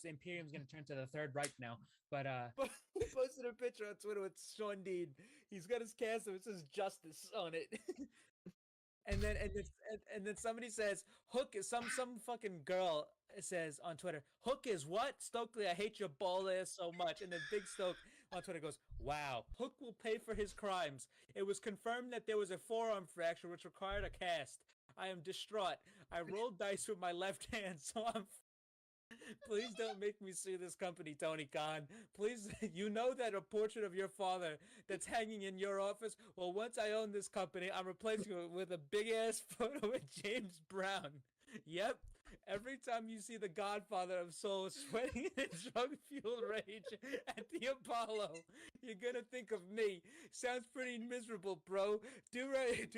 the Imperium's gonna turn to the Third Reich now. But He posted a picture on Twitter with Sean Dean. He's got his castle. It says "Justice" on it. And then somebody says Hook is some fucking girl says on Twitter, Hook is what? Stokely, I hate your bald ass so much. And then Big Stoke on Twitter goes, wow, Hook will pay for his crimes. It was confirmed that there was a forearm fracture which required a cast. I am distraught. I rolled dice with my left hand, so I'm please don't make me sue this company, Tony Khan. Please, you know that a portrait of your father that's hanging in your office? Well, once I own this company, I'm replacing it with a big-ass photo of James Brown. Yep. Every time you see the Godfather of Soul sweating in a drug-fueled rage at the Apollo, you're gonna think of me. Sounds pretty miserable, bro. Do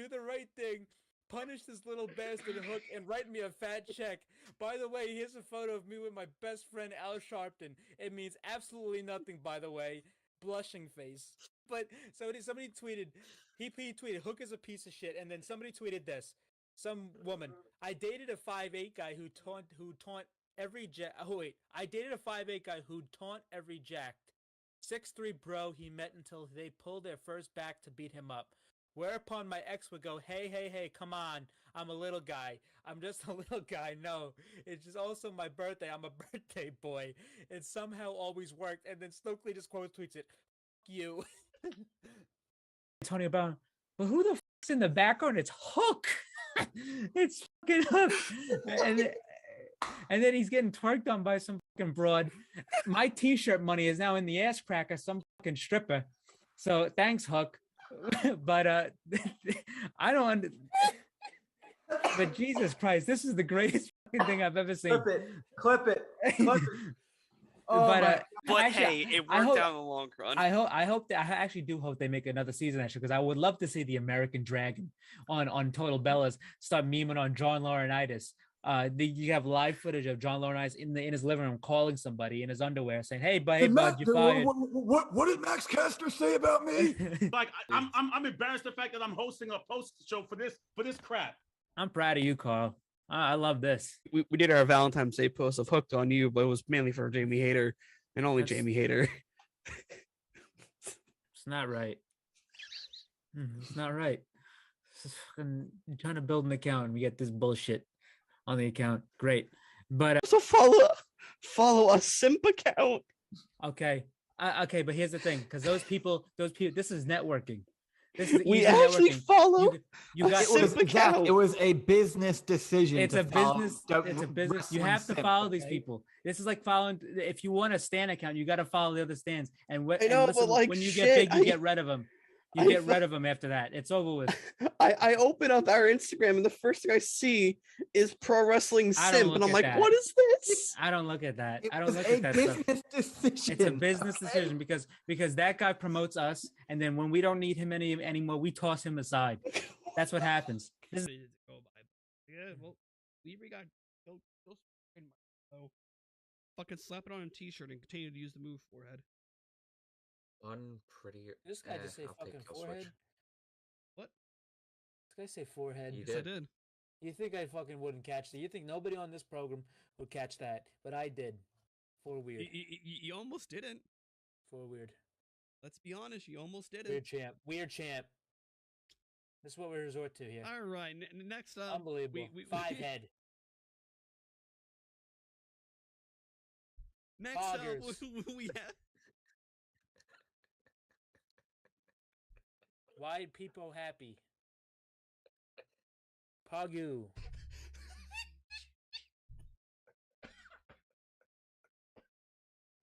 the right thing. Punish this little bastard Hook and write me a fat check. By the way, here's a photo of me with my best friend Al Sharpton. It means absolutely nothing, by the way. Blushing face. But somebody tweeted, he tweeted, Hook is a piece of shit. And then somebody tweeted this. Some woman, I dated a 5'8" guy who taunt every I dated a 5'8" guy who taunt every jacked. 6'3" bro he met until they pulled their first back to beat him up. Whereupon my ex would go, hey, come on. I'm a little guy. I'm just a little guy. No, it's just also my birthday. I'm a birthday boy. It somehow always worked. And then Stokely just quote tweets it. Fuck you. Tony Brown, but who the fuck's in the background? It's Hook. It's fucking Hook. And then he's getting twerked on by some fucking broad. My t-shirt money is now in the ass crack of some fucking stripper. So thanks, Hook. But I don't. But Jesus Christ, this is the greatest fucking thing I've ever seen. Clip it. Oh, but actually, hey, it worked out in the long run. I actually do hope they make another season, actually, because I would love to see the American Dragon on Total Bellas start memeing on John Laurinaitis. You have live footage of John Laurinaitis in his living room calling somebody in his underwear saying, "Hey, bud, you fired." What did Max Caster say about me? Like I'm embarrassed the fact that I'm hosting a post show for this crap. I'm proud of you, Carl. I love this. We did our Valentine's Day post of Hooked on You, but it was mainly for Jamie Hayter and only Jamie Hayter. It's not right. It's not right. It's fucking trying to build an account and we get this bullshit on the account. Great. But so follow a simp account. Okay. Okay, but here's the thing, because those people, this is networking. This is we actually networking. follow. You got it was a business decision. It's a business. You have to follow these people. This is like following. If you want a Stan account, you got to follow the other Stans. And when you get big, you get rid of them. You get rid of them after that. It's over with. I open up our Instagram and the first thing I see is Pro Wrestling Simp, and I'm like, what is this? I don't look at that. I don't look at that stuff. It's a business decision because that guy promotes us, and then when we don't need him anymore, we toss him aside. That's what happens. Yeah, well, we got go fucking slap it on a t-shirt and continue to use the move forehead. Unprettier. This guy just say fucking forehead? Switch. What? This guy say forehead. Yes, I did. You think I fucking wouldn't catch that? You think nobody on this program would catch that? But I did. For weird. You almost didn't. For weird. Let's be honest, you almost didn't. Weird champ. This is what we resort to here. All right, next up. Unbelievable. Five head. Next up, we have. Why people happy? Pagu.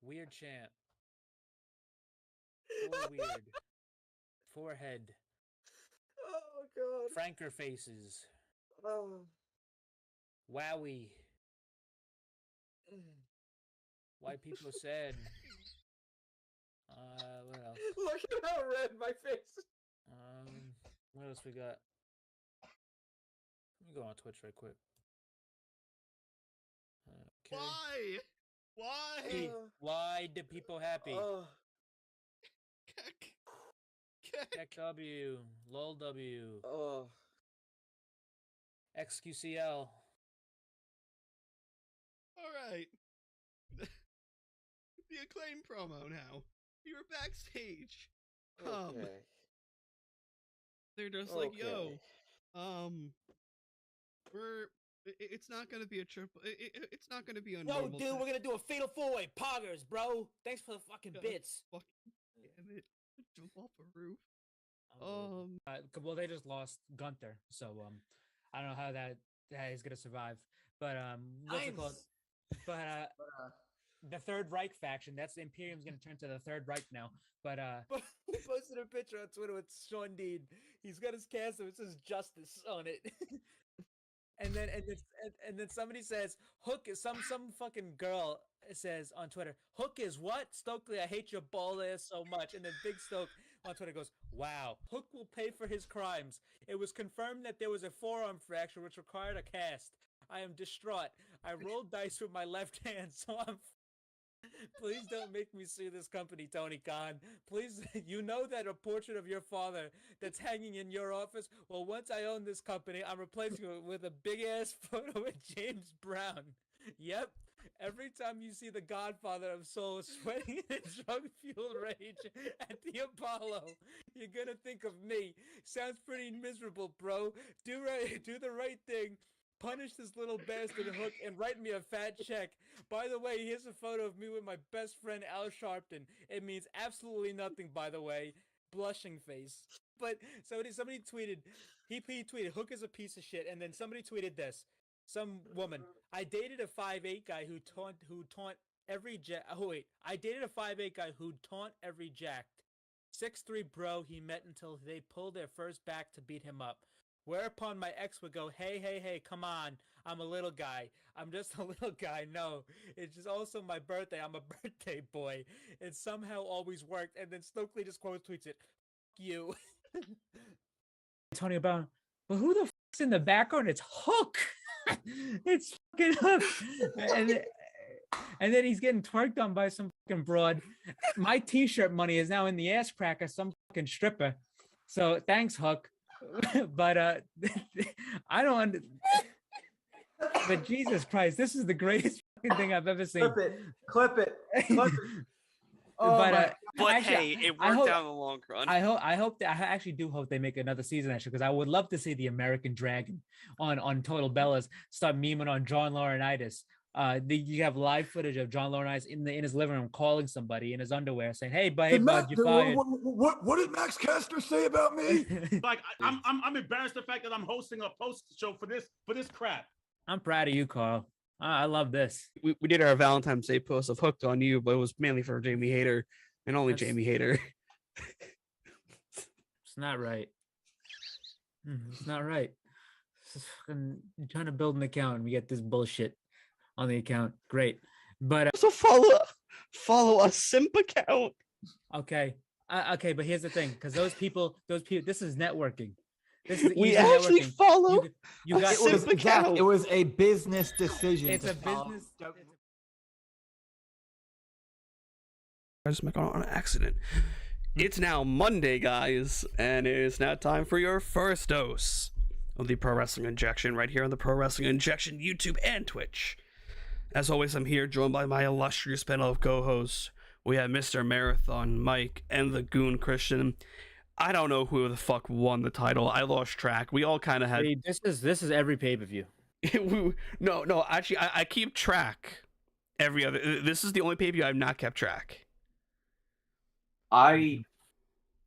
Weird champ. Weird. Forehead. Oh god. Franker faces. Oh. Wowie. Why people sad. What else? Look at how red my face is. What else we got? Let me go on Twitch right quick. Okay. Why? Why do people happy? KW, LOL W. XQCL. All right. Acclaim promo now. We were backstage. Okay. They're just like, yo, it's not gonna be a triple. It's not gonna be a No, normal. dude, we're gonna do a fatal four-way poggers, bro. Thanks for the fucking God. bits. Fuck, damn it! Jump off a roof. Well, they just lost Gunther, so I don't know how that is gonna survive. But what's it called? But the Third Reich faction. That's Imperium's gonna turn to the Third Reich now. But He posted a picture on Twitter with Sean Dean. He's got his castle. It says "Justice" on it. And then somebody says Hook is some fucking girl says on Twitter, Hook is what? Stokely, I hate your bald ass so much. And then Big Stoke on Twitter goes, wow, Hook will pay for his crimes. It was confirmed that there was a forearm fracture which required a cast. I am distraught. I rolled dice with my left hand, so I'm please don't make me sue this company, Tony Khan. Please, you know that a portrait of your father that's hanging in your office? Well, once I own this company, I'm replacing it with a big-ass photo of James Brown. Yep. Every time you see the Godfather of Soul sweating in a drug-fueled rage at the Apollo, you're gonna think of me. Sounds pretty miserable, bro. Do the right thing. Punish this little bastard Hook and write me a fat check. By the way, here's a photo of me with my best friend Al Sharpton. It means absolutely nothing, by the way. Blushing face. But somebody tweeted, he tweeted, Hook is a piece of shit, and then somebody tweeted this. Some woman, I dated a 5'8" guy who taunt every I dated a 5'8" guy who taunt every jacked. 6'3" bro he met until they pulled their first back to beat him up. Whereupon my ex would go, hey, come on. I'm a little guy. I'm just a little guy. No, it's just also my birthday. I'm a birthday boy. It somehow always worked. And then Stokely just quote tweets it. Fuck you. Tony Brown, but who the fuck's in the background? It's Hook. It's fucking Hook. And then he's getting twerked on by some fucking broad. My t-shirt money is now in the ass crack of some fucking stripper. So thanks, Hook. But I don't but Jesus Christ, this is the greatest fucking thing I've ever seen. Clip it. Oh, but actually, hey, it worked out in the long run. I actually do hope they make another season, actually, because I would love to see the American Dragon on Total Bellas start memeing on John Laurinaitis. You have live footage of John Laurinaitis in his living room calling somebody in his underwear saying, "Hey, bud, you fired." What did Max Caster say about me? Like I'm embarrassed the fact that I'm hosting a post show for this crap. I'm proud of you, Carl. I love this. We did our Valentine's Day post of Hooked on You, but it was mainly for Jamie Hayter and only Jamie Hayter. It's not right. It's not right. I'm trying to build an account and we get this bullshit on the account. Great. But So follow a simp account. Okay, but here's the thing, because those people, this is networking. This is We easy actually networking. follow. You got simp account. It was a business decision. it's to a follow- business. I just make on accident. It's now Monday, guys, and it is now time for your first dose of the Pro Wrestling Injection right here on the Pro Wrestling Injection YouTube and Twitch. As always, I'm here joined by my illustrious panel of co-hosts. We have Mr. Marathon Mike and the Goon Christian. I don't know who the fuck won the title. I lost track. We all kind of had. Hey, this is every pay-per-view. No. Actually, I keep track every other. This is the only pay-per-view I've not kept track. I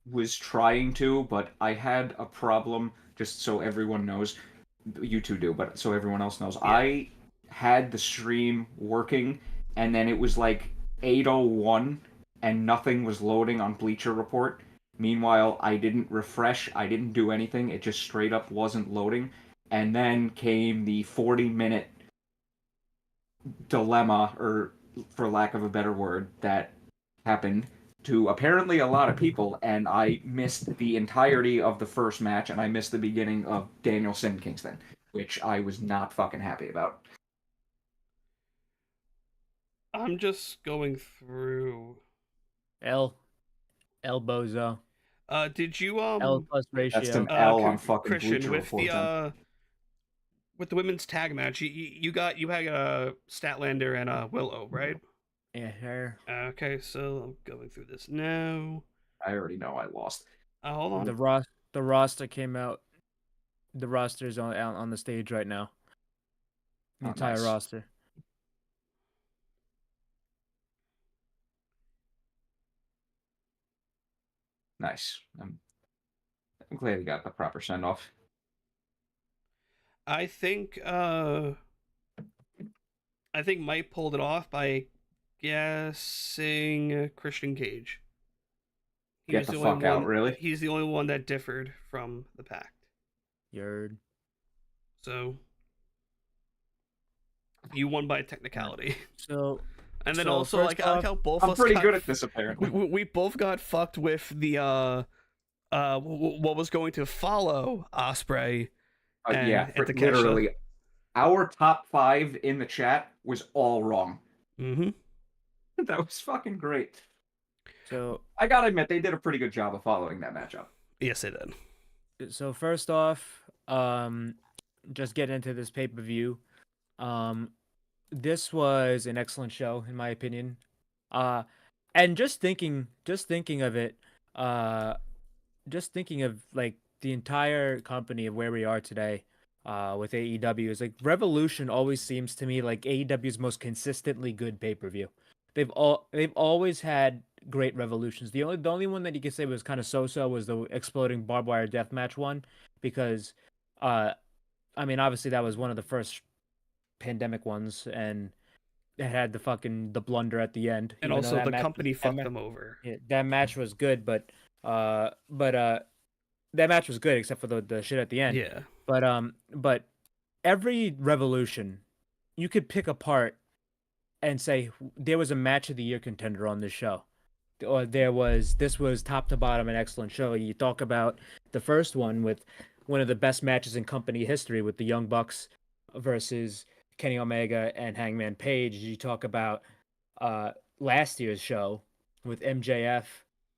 was trying to, but I had a problem, just so everyone knows. You two do, but so everyone else knows. Yeah. I had the stream working, and then it was like 8:01, and nothing was loading on Bleacher Report. Meanwhile, I didn't refresh, I didn't do anything, it just straight up wasn't loading. And then came the 40-minute dilemma, or for lack of a better word, that happened to apparently a lot of people, and I missed the entirety of the first match, and I missed the beginning of Danielson Kingston, which I was not fucking happy about. I'm just going through. L bozo. Did you L plus ratio. That's an L on fucking Christian Bleacher with Report. the with the women's tag match? You had Statlander and Willow, right? Yeah, sure. Okay, so I'm going through this now. I already know I lost. Hold on. The roster came out. The roster's on the stage right now. The Oh, entire nice. roster. Nice. I'm glad he got the proper send off. I think Mike pulled it off by guessing Christian Cage. Get the fuck out, really? He's the only one that differed from the pact. Yerd. So you won by technicality. So and then so also first I like off, how both I'm of us pretty got, good at this, apparently. we both got fucked with the what was going to follow Osprey. Yeah, and literally, our top 5 in the chat was all wrong. Mm-hmm. That was fucking great. So I gotta admit, they did a pretty good job of following that matchup. Yes, they did. So first off, just get into this pay-per-view. This was an excellent show in my opinion. And just thinking of it, just thinking of like the entire company of where we are today, with AEW is like Revolution always seems to me like AEW's most consistently good pay-per-view. They've always had great Revolutions. The only one that you could say was kind of so-so was the exploding barbed wire deathmatch one, because I mean obviously that was one of the first pandemic ones, and it had the blunder at the end. And even though also that the match company was- fucked them over. Yeah, that match was good, but that match was good except for the shit at the end. Yeah. But every Revolution, you could pick apart and say there was a match of the year contender on this show, or this was top to bottom an excellent show. You talk about the first one with one of the best matches in company history with the Young Bucks versus Kenny Omega and Hangman Page. You talk about last year's show with MJF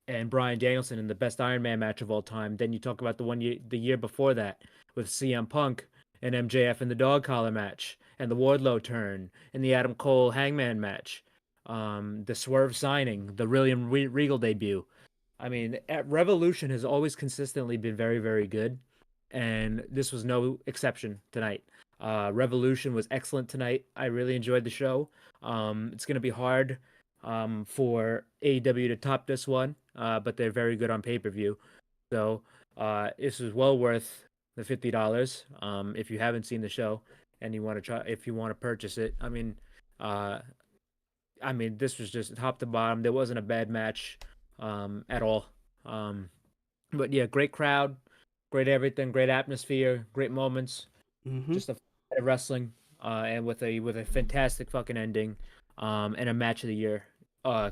and Bryan Danielson in the best Iron Man match of all time. Then you talk about the year before that with CM Punk and MJF in the dog collar match, and the Wardlow turn, and the Adam Cole Hangman match, the Swerve signing, the William Regal debut. I mean, Revolution has always consistently been very, very good, and this was no exception tonight. Revolution was excellent tonight. I really enjoyed the show. It's going to be hard for AEW to top this one, but they're very good on pay-per-view. So this is well worth the $50. If you haven't seen the show and you want to try, if you want to purchase it, I mean, this was just top to bottom. There wasn't a bad match at all. But yeah, great crowd, great everything, great atmosphere, great moments. Mm-hmm. Just a wrestling, and with a fantastic fucking ending, and a match of the year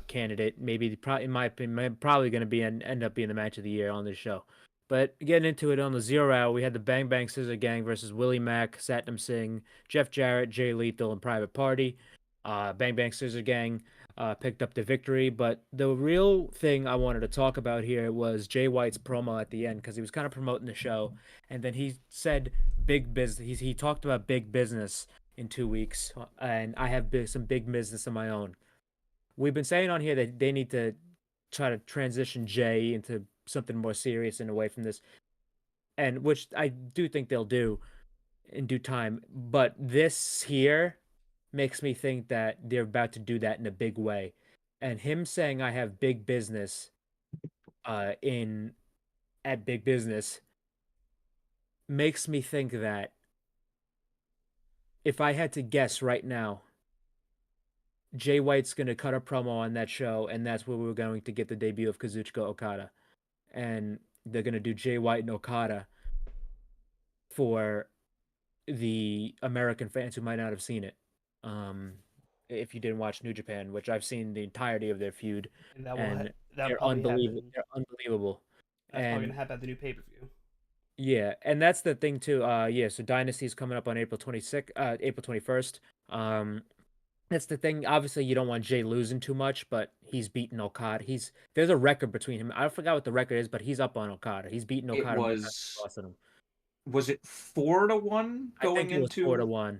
candidate. Maybe probably in my opinion, probably going to end up being the match of the year on this show. But getting into it on the 0 hour, we had the Bang Bang Scissor Gang versus Willie Mack, Satnam Singh, Jeff Jarrett, Jay Lethal, and Private Party. Bang Bang Scissor Gang picked up the victory. But the real thing I wanted to talk about here was Jay White's promo at the end, because he was kind of promoting the show, and then he said big business. He talked about big business in 2 weeks, and I have some big business of my own. We've been saying on here that they need to try to transition Jay into something more serious and away from this, and which I do think they'll do in due time. But this here makes me think that they're about to do that in a big way. And him saying I have big business at big business makes me think that if I had to guess right now, Jay White's going to cut a promo on that show, and that's where we're going to get the debut of Kazuchika Okada. And they're going to do Jay White and Okada for the American fans who might not have seen it. If you didn't watch New Japan, which I've seen the entirety of their feud, and they're unbelievable. They're unbelievable. That's probably going to happen at the new pay-per-view. Yeah, and that's the thing too. So Dynasty's coming up on April 21st. That's the thing. Obviously, you don't want Jay losing too much, but he's beaten Okada. There's a record between him. I forgot what the record is, but he's up on Okada. He's beaten Okada. Was it 4-1 going into 4-1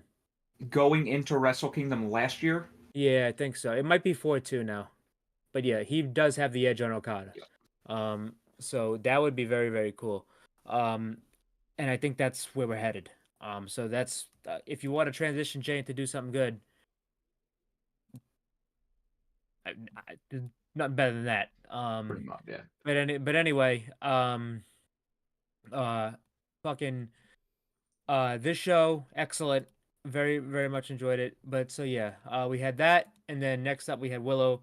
going into Wrestle Kingdom last year? Yeah, I think so. It might be 4-2 now. But yeah, he does have the edge on Okada. So that would be very, very cool. And I think that's where we're headed. So that's if you want to transition Jay to do something good, there's nothing better than that. Pretty much, yeah. But anyway, fucking this show excellent, very very much enjoyed it. But so yeah, we had that, and then next up we had Willow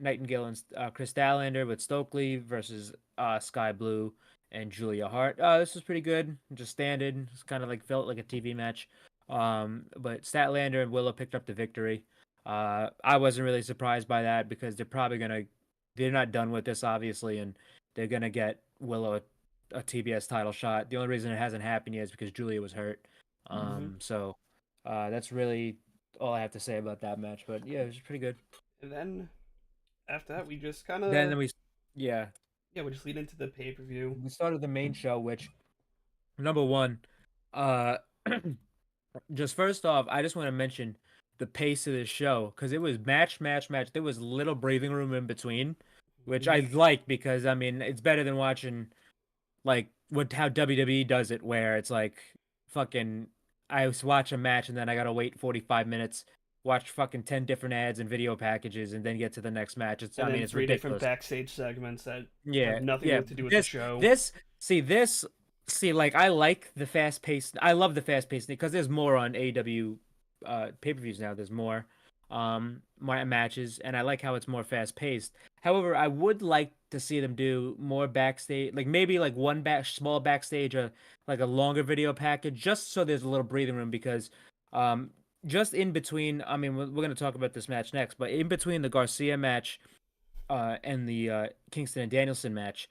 Nightingale and Chris Statlander with Stokely versus Sky Blue and Julia Hart. This was pretty good, just standard. It's kind of like felt like a TV match. But Statlander and Willow picked up the victory. I wasn't really surprised by that because they're not done with this obviously, and they're gonna get Willow a TBS title shot. The only reason it hasn't happened yet is because Julia was hurt. So that's really all I have to say about that match. But yeah, it was pretty good. And then after that, we just kind of Then we, yeah, we just lead into the pay-per-view. we started the main show, which number one, uh, just first off, I just want to mention the pace of this show because it was match. There was little breathing room in between, which I like because I mean it's better than watching like how WWE does it, where it's like fucking I watch a match and then I gotta wait 45 minutes, watch fucking 10 different ads and video packages, and then get to the next match. It's And I mean then it's three different ridiculous. backstage segments that Yeah, have nothing yeah. to do with the show. Like I like the fast paced. I love the fast paced because there's more on AEW pay-per-views now. There's more more matches, and I like how it's more fast paced. However, I would like to see them do more backstage, like maybe like one small backstage or like a longer video package, just so there's a little breathing room because just in between, I mean, we're going to talk about this match next, but in between the Garcia match and the Kingston and Danielson match,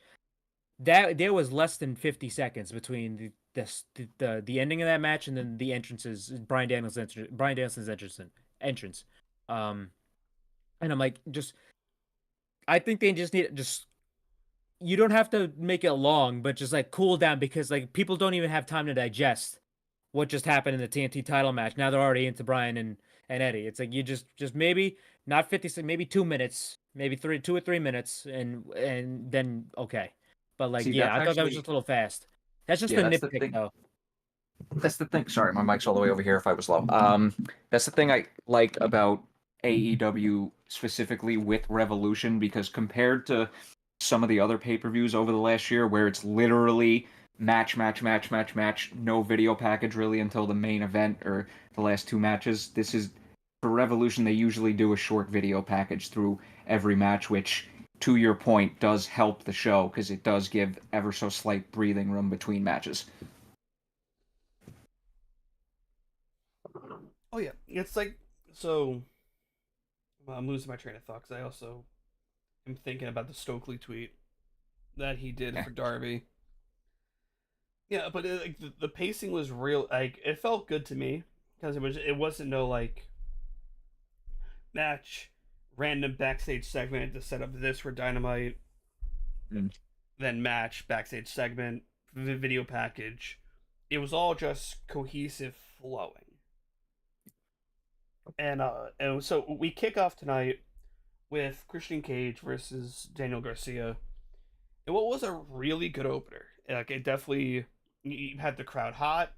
that there was less than 50 seconds between the ending of that match and then the entrances, Brian Danielson's entrance. And I'm like, I think they just need you don't have to make it long, but just like cool down because like people don't even have time to digest what just happened in the TNT title match. Now they're already into Brian and Eddie. It's like you just maybe not 50, maybe 2 minutes, maybe 2 or 3 minutes, and then okay. But like, See, yeah, I that's thought that was actually- just a little fast. That's just Yeah, a that's the nitpick thing. though. That's the thing. Sorry, my mic's all the way over here if I was low. That's the thing I like about AEW specifically with Revolution because compared to some of the other pay-per-views over the last year where it's literally match, no video package really until the main event or the last two matches, this is for Revolution they usually do a short video package through every match, which to your point does help the show because it does give ever so slight breathing room between matches. Oh yeah, it's like so. Well, I'm losing my train of thought because I also am thinking about the Stokely tweet that he did for Darby. Yeah, but like the pacing was real. Like it felt good to me because it wasn't no like match random backstage segment to set up this for Dynamite, then match backstage segment video package. It was all just cohesive flowing. And so we kick off tonight with Christian Cage versus Daniel Garcia. And what was a really good opener. Like it definitely had the crowd hot.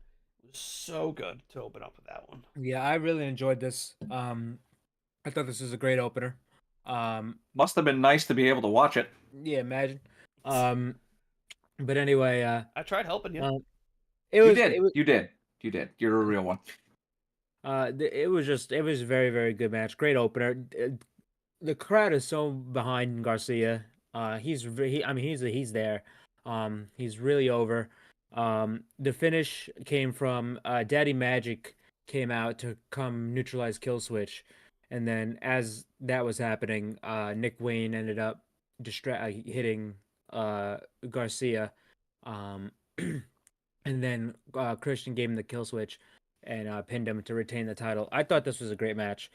It was so good to open up with that one. Yeah, I really enjoyed this. I thought this was a great opener. Must have been nice to be able to watch it. Yeah, imagine. But anyway, I tried helping you. You did. You're a real one. It was a very very good match. Great opener. The crowd is so behind Garcia. He's there. He's really over. The finish came from Daddy Magic came out to come neutralize Killswitch, and then as that was happening, Nick Wayne ended up hitting Garcia, and then Christian gave him the Killswitch and pinned him to retain the title. I thought this was a great match.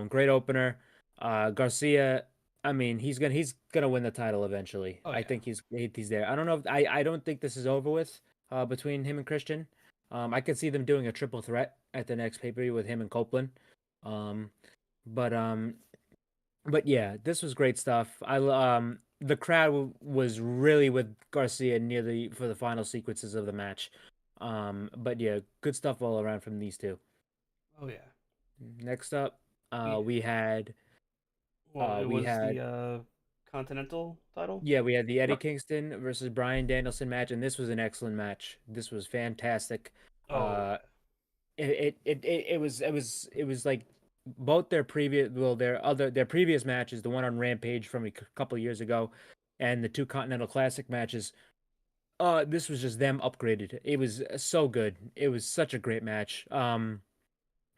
Great opener. Garcia, I mean, he's gonna win the title eventually. Oh, I yeah. think he's there. I don't know. I don't think this is over with between him and Christian. I could see them doing a triple threat at the next pay-per-view with him and Copeland. But yeah, this was great stuff. The crowd was really with Garcia for the final sequences of the match. But yeah, good stuff all around from these two. Oh yeah. Next up, We- we had Well, it we was had the Continental title. yeah, we had the Eddie Yep. Kingston versus Bryan Danielson match, and this was an excellent match. This was fantastic. Oh, It was like both their previous matches, the one on Rampage from a couple years ago, and the two Continental Classic matches. This was just them upgraded. It was so good. It was such a great match. Brian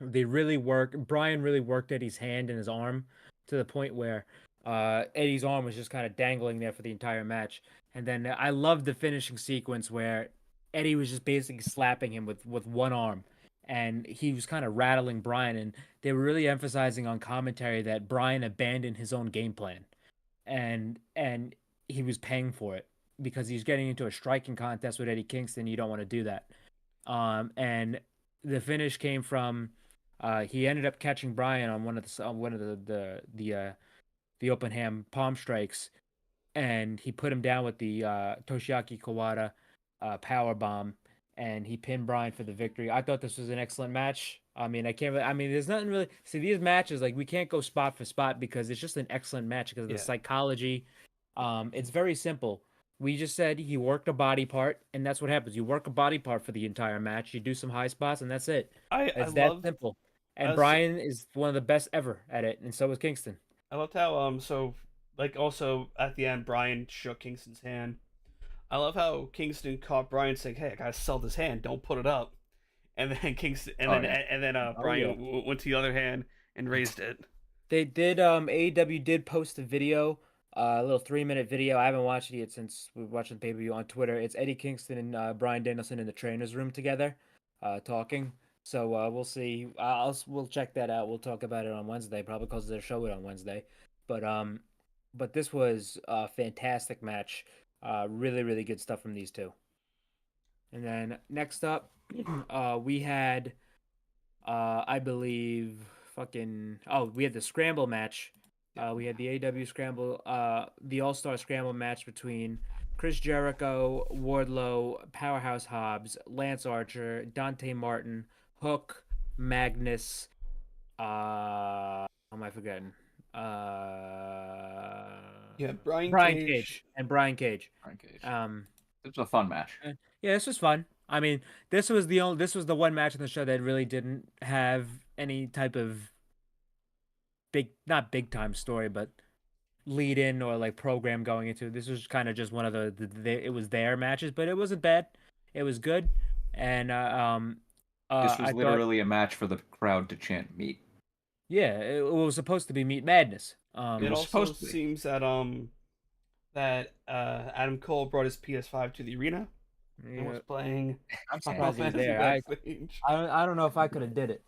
really worked Eddie's hand and his arm to the point where Eddie's arm was just kind of dangling there for the entire match. And then I loved the finishing sequence where Eddie was just basically slapping him with one arm, and he was kind of rattling Brian, and they were really emphasizing on commentary that Brian abandoned his own game plan, and he was paying for it because he's getting into a striking contest with Eddie Kingston. You don't want to do that. And the finish came from he ended up catching Brian on one of the open hand palm strikes, and he put him down with the Toshiaki Kawada power bomb, and he pinned Brian for the victory. I thought this was an excellent match. I mean, there's nothing really. See, these matches, like, we can't go spot for spot because it's just an excellent match because of the psychology. It's very simple. We just said he worked a body part, and that's what happens. You work a body part for the entire match. You do some high spots, and that's it. It's that simple. And Brian is one of the best ever at it, and so is Kingston. I loved how also at the end Brian shook Kingston's hand. I love how Kingston caught Brian saying, "Hey, I gotta sell this hand. Don't put it up." And then Kingston Brian went to the other hand and raised it. They did. AEW did post a video, a little 3-minute video. I haven't watched it yet since we watched the pay-per-view on Twitter. It's Eddie Kingston and Bryan Danielson in the trainer's room together, talking. So we'll see. We'll check that out. We'll talk about it on Wednesday, probably because they'll show it on Wednesday. But this was a fantastic match. Really, really good stuff from these two. And then next up, we had, I believe, we had the Scramble match. We had the AEW Scramble, the All-Star Scramble match between Chris Jericho, Wardlow, Powerhouse Hobbs, Lance Archer, Dante Martin, Hook, Magnus, who am I forgetting? Brian Cage. And Brian Cage. It was a fun match. Yeah, this was fun. I mean, this was the one match on the show that really didn't have any type of not big time story, but lead in or like program going into. This was kind of just one of it was their matches, but it wasn't bad. It was good, and this was literally a match for the crowd to chant "meat." Yeah, it was supposed to be Meat Madness. It also seems that Adam Cole brought his PS5 to the arena and was playing. I'm surprised he was there. I don't know if I could have did it.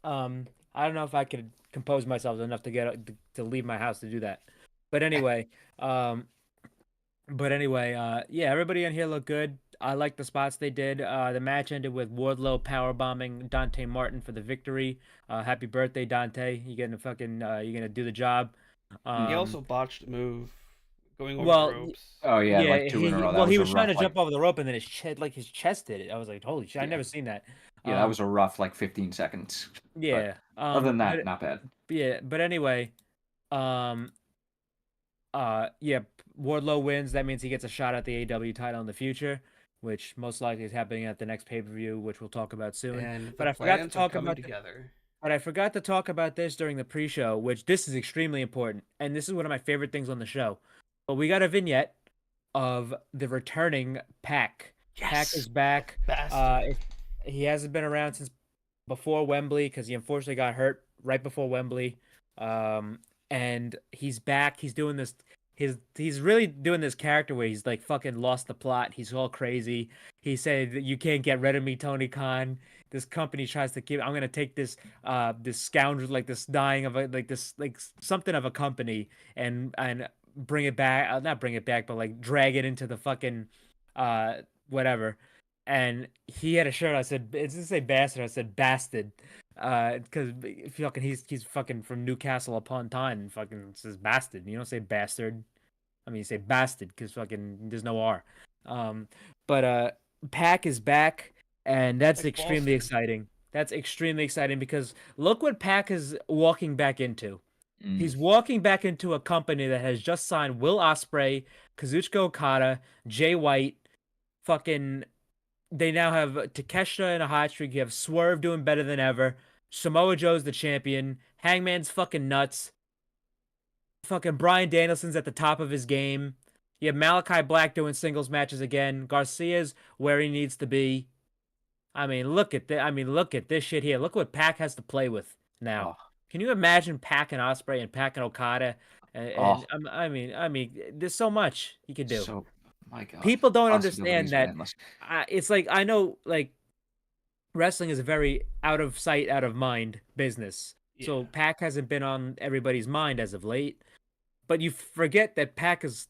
I don't know if I could compose myself enough to leave my house to do that. But anyway, yeah, everybody in here looked good. I like the spots they did. The match ended with Wardlow powerbombing Dante Martin for the victory. Happy birthday, Dante! You're gonna do the job. He also botched a move going over the ropes. Oh yeah, like 2 in a row. Well, he was trying to jump over the rope, and then his chest did it. I was like, holy shit! I never seen that. Yeah, that was a rough 15 seconds. Yeah. Other than that, not bad. Yeah, but anyway, yeah, Wardlow wins. That means he gets a shot at the AEW title in the future, which most likely is happening at the next pay-per-view, which we'll talk about soon. But I forgot to talk about But I forgot to talk about this during the pre-show, which this is extremely important, and this is one of my favorite things on the show. But we got a vignette of the returning Pac. Yes. Pac is back. He hasn't been around since before Wembley because he unfortunately got hurt right before Wembley. And he's back. He's doing this. He's really doing this character where he's like fucking lost the plot. He's all crazy. He said that you can't get rid of me, Tony Khan. This company tries to keep. I'm gonna take this this scoundrel, like this dying of something of a company, and bring it back. Not bring it back, but like drag it into the fucking whatever. And he had a shirt. I said, it didn't say bastard. I said bastard. Because he's fucking from Newcastle upon Tyne and fucking says bastard. You don't say bastard. I mean, you say bastard because fucking there's no R. But Pac is back, and that's Like extremely Boston. exciting. That's extremely exciting because look what Pac is walking back into. He's walking back into a company that has just signed Will Ospreay, Kazuchika Okada, Jay White, fucking. They now have Takeshita in a hot streak. You have Swerve doing better than ever. Samoa Joe's the champion. Hangman's fucking nuts. Fucking Bryan Danielson's at the top of his game. You have Malachi Black doing singles matches again. Garcia's where he needs to be. I mean, look at this shit here. Look what Pac has to play with now. Can you imagine Pac and Ospreay and Pac and Okada? And I mean, there's so much you could do. So, my God. People don't understand Possibilities that. are endless. It's like I know, like wrestling is a very out of sight, out of mind business. So Yeah. Pac hasn't been on everybody's mind as of late. But you forget that Pac is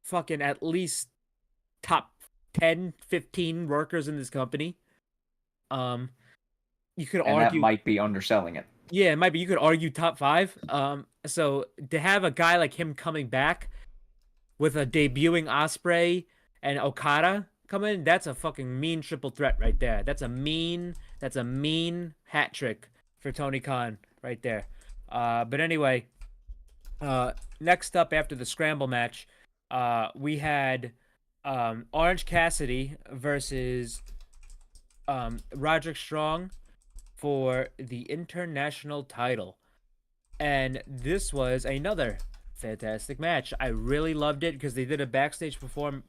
fucking at least top 10, 15 workers in this company. You could And argue that might be underselling it. yeah, it might be. You could argue top 5. So to have a guy like him coming back with a debuting Ospreay and Okada come in, that's a fucking mean triple threat right there. That's a mean hat trick for Tony Khan right there. But anyway, next up after the scramble match, we had Orange Cassidy versus Roderick Strong for the international title. And this was another fantastic match. I really loved it because they did a backstage promo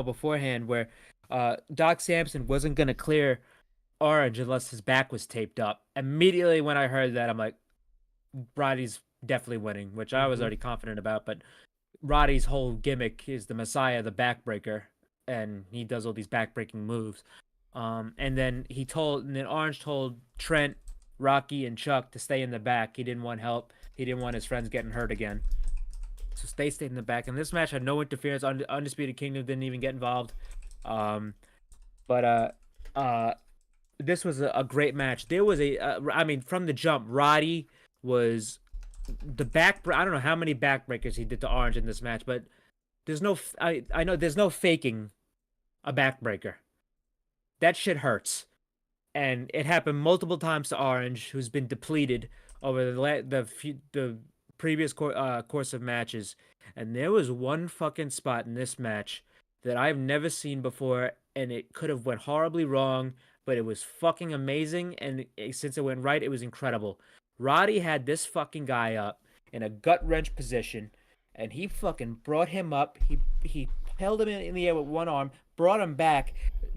beforehand where Doc Samson wasn't going to clear Orange unless his back was taped up. Immediately when I heard that, I'm like, Roddy's definitely winning, which I was already confident about, but Roddy's whole gimmick is the Messiah, the backbreaker, and he does all these backbreaking moves. And then Orange told Trent, Rocky, and Chuck to stay in the back. He didn't want help. He didn't want his friends getting hurt again. So they stayed in the back. And this match had no interference. Undisputed Kingdom didn't even get involved. But this was a great match. There was from the jump, Roddy was the back. I don't know how many backbreakers he did to Orange in this match, but I know there's no faking a backbreaker. That shit hurts. And it happened multiple times to Orange, who's been depleted over the previous course of matches. And there was one fucking spot in this match that I've never seen before, and it could have went horribly wrong, but it was fucking amazing. And since it went right, it was incredible. Roddy had this fucking guy up in a gut wrench position, and he fucking brought him up. He held him in the air with one arm, brought him back,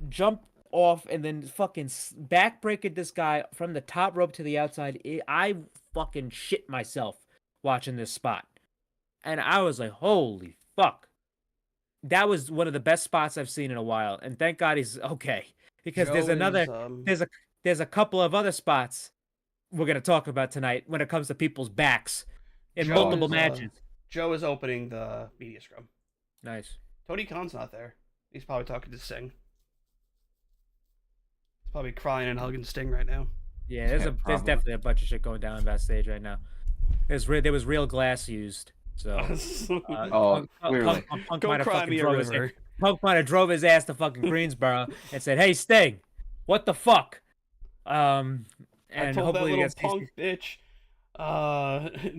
jumped off, and then fucking backbreaked this guy from the top rope to the outside. I fucking shit myself watching this spot. And I was like, holy fuck. That was one of the best spots I've seen in a while. And thank God he's okay. Because there's a couple of other spots we're going to talk about tonight when it comes to people's backs in multiple matches. Joe is opening the media scrum. Nice. Tony Khan's not there. He's probably talking to Sting. He's probably crying and hugging Sting right now. Yeah, there's definitely a bunch of shit going down backstage right now. There was real glass used. So Punk Go cry me a river. Punk might have drove his ass to fucking Greensboro and said, "Hey Sting, what the fuck?" And I told that hopefully little Punk bitch,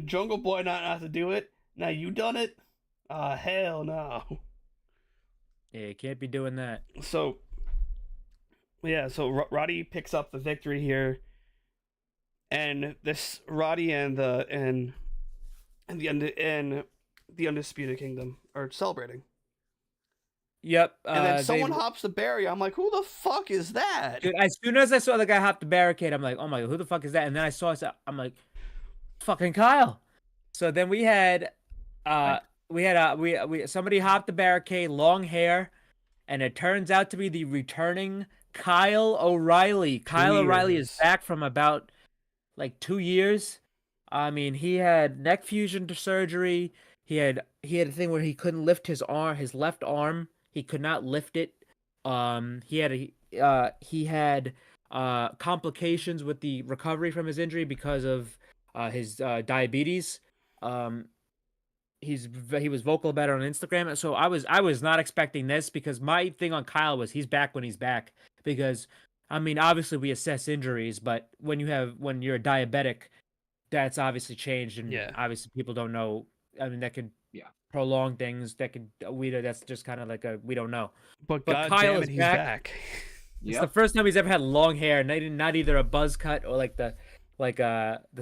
Jungle Boy not to do it. Now you done it? Hell no. Yeah, you can't be doing that. So Roddy picks up the victory here, and this Roddy and the Undisputed Kingdom are celebrating. Yep. And then someone hops the barrier. I'm like, who the fuck is that? Dude, as soon as I saw the guy hop the barricade, I'm like, oh my God, who the fuck is that? And then I saw it, I'm like, fucking Kyle. So then we had somebody hopped the barricade, long hair, and it turns out to be the returning Kyle O'Reilly. Kyle O'Reilly is back from about like 2 years. I mean, he had neck fusion surgery. He had a thing where he couldn't lift his left arm. He could not lift it. He had complications with the recovery from his injury because of his diabetes. He was vocal about it on Instagram. So I was not expecting this, because my thing on Kyle was he's back when he's back. Because I mean, obviously we assess injuries, but when you're a diabetic, that's obviously changed, and Yeah. obviously people don't know. I mean, that could Yeah. prolong things. That could that's just kind of like we don't know. But But god Kyle damn is it, he's back. back. It's the first time he's ever had long hair, not either a buzz cut or like the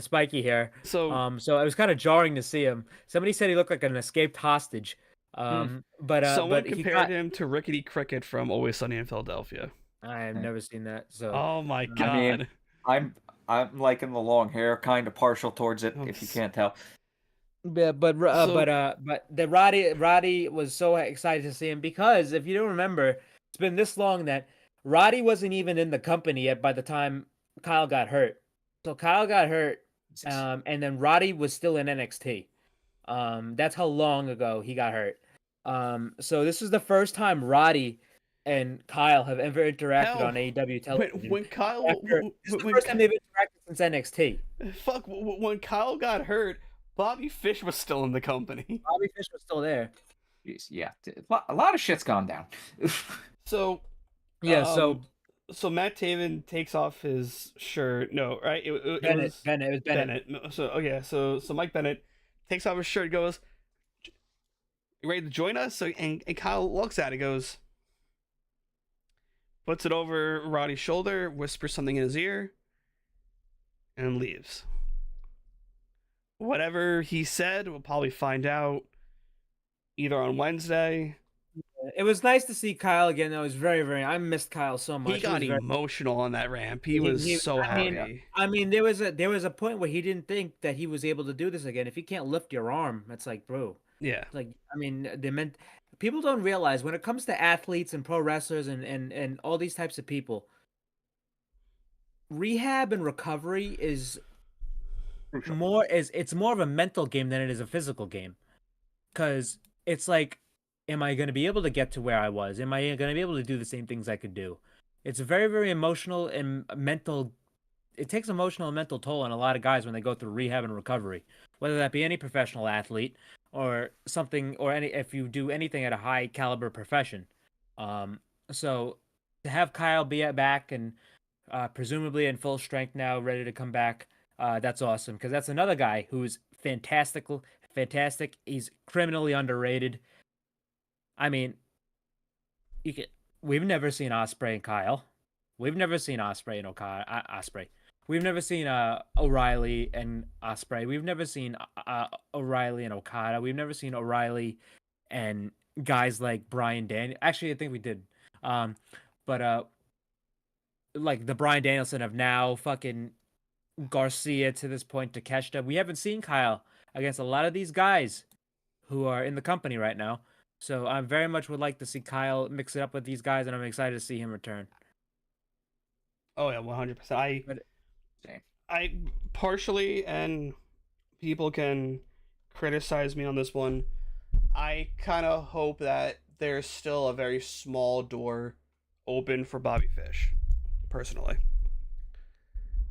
spiky hair. So So it was kind of jarring to see him. Somebody said he looked like an escaped hostage. But someone but he compared got. him to Rickety Cricket from Always Sunny in Philadelphia. I have never seen that. So Oh my god. I mean, I'm liking the long hair, kind of partial towards it, if you can't tell. yeah, but the Roddy was so excited to see him, because if you don't remember, it's been this long that Roddy wasn't even in the company yet by the time Kyle got hurt. So Kyle got hurt, and then Roddy was still in NXT. That's how long ago he got hurt. So this is the first time Roddy and Kyle have ever interacted Hell, on AEW television. when Kyle This is the first time they've interacted since NXT. Fuck, when Kyle got hurt, Bobby Fish was still in the company. Bobby Fish was still there. Jeez, yeah, a lot of shit's gone down. So Yeah, so Matt Taven takes off his shirt. No, right? It was Bennett. It was Bennett. Bennett. So okay, so Mike Bennett takes off his shirt, goes, "You ready to join us?" So and Kyle looks at it, goes, puts it over Roddy's shoulder, whispers something in his ear, and leaves. Whatever he said, we'll probably find out either on Wednesday. It was nice to see Kyle again. Though it was I missed Kyle so much. He got emotional on that ramp. He was so happy. I mean, there was a point where he didn't think that he was able to do this again. If you can't lift your arm, it's like, bro. Yeah. Like, I mean, people don't realize when it comes to athletes and pro wrestlers and all these types of people, rehab and recovery is more of a mental game than it is a physical game. Because it's like, am I going to be able to get to where I was? Am I going to be able to do the same things I could do? It's very, very emotional and mental. It takes emotional and mental toll on a lot of guys when they go through rehab and recovery, whether that be any professional athlete or something, or if you do anything at a high caliber profession. So to have Kyle be back and presumably in full strength now, ready to come back, that's awesome, because that's another guy who's fantastic. He's criminally underrated. I mean, we've never seen Ospreay and Kyle. We've never seen Ospreay and Ospreay. We've never seen O'Reilly and Ospreay. We've never seen O'Reilly and Okada. We've never seen O'Reilly and guys like Bryan Danielson. Actually, I think we did. But like the Bryan Danielson of now, fucking Garcia to this point, Takeshita. We haven't seen Kyle against a lot of these guys who are in the company right now. So I very much would like to see Kyle mix it up with these guys, and I'm excited to see him return. Oh yeah, 100%. I partially, and people can criticize me on this one, I kind of hope that there's still a very small door open for Bobby Fish, personally.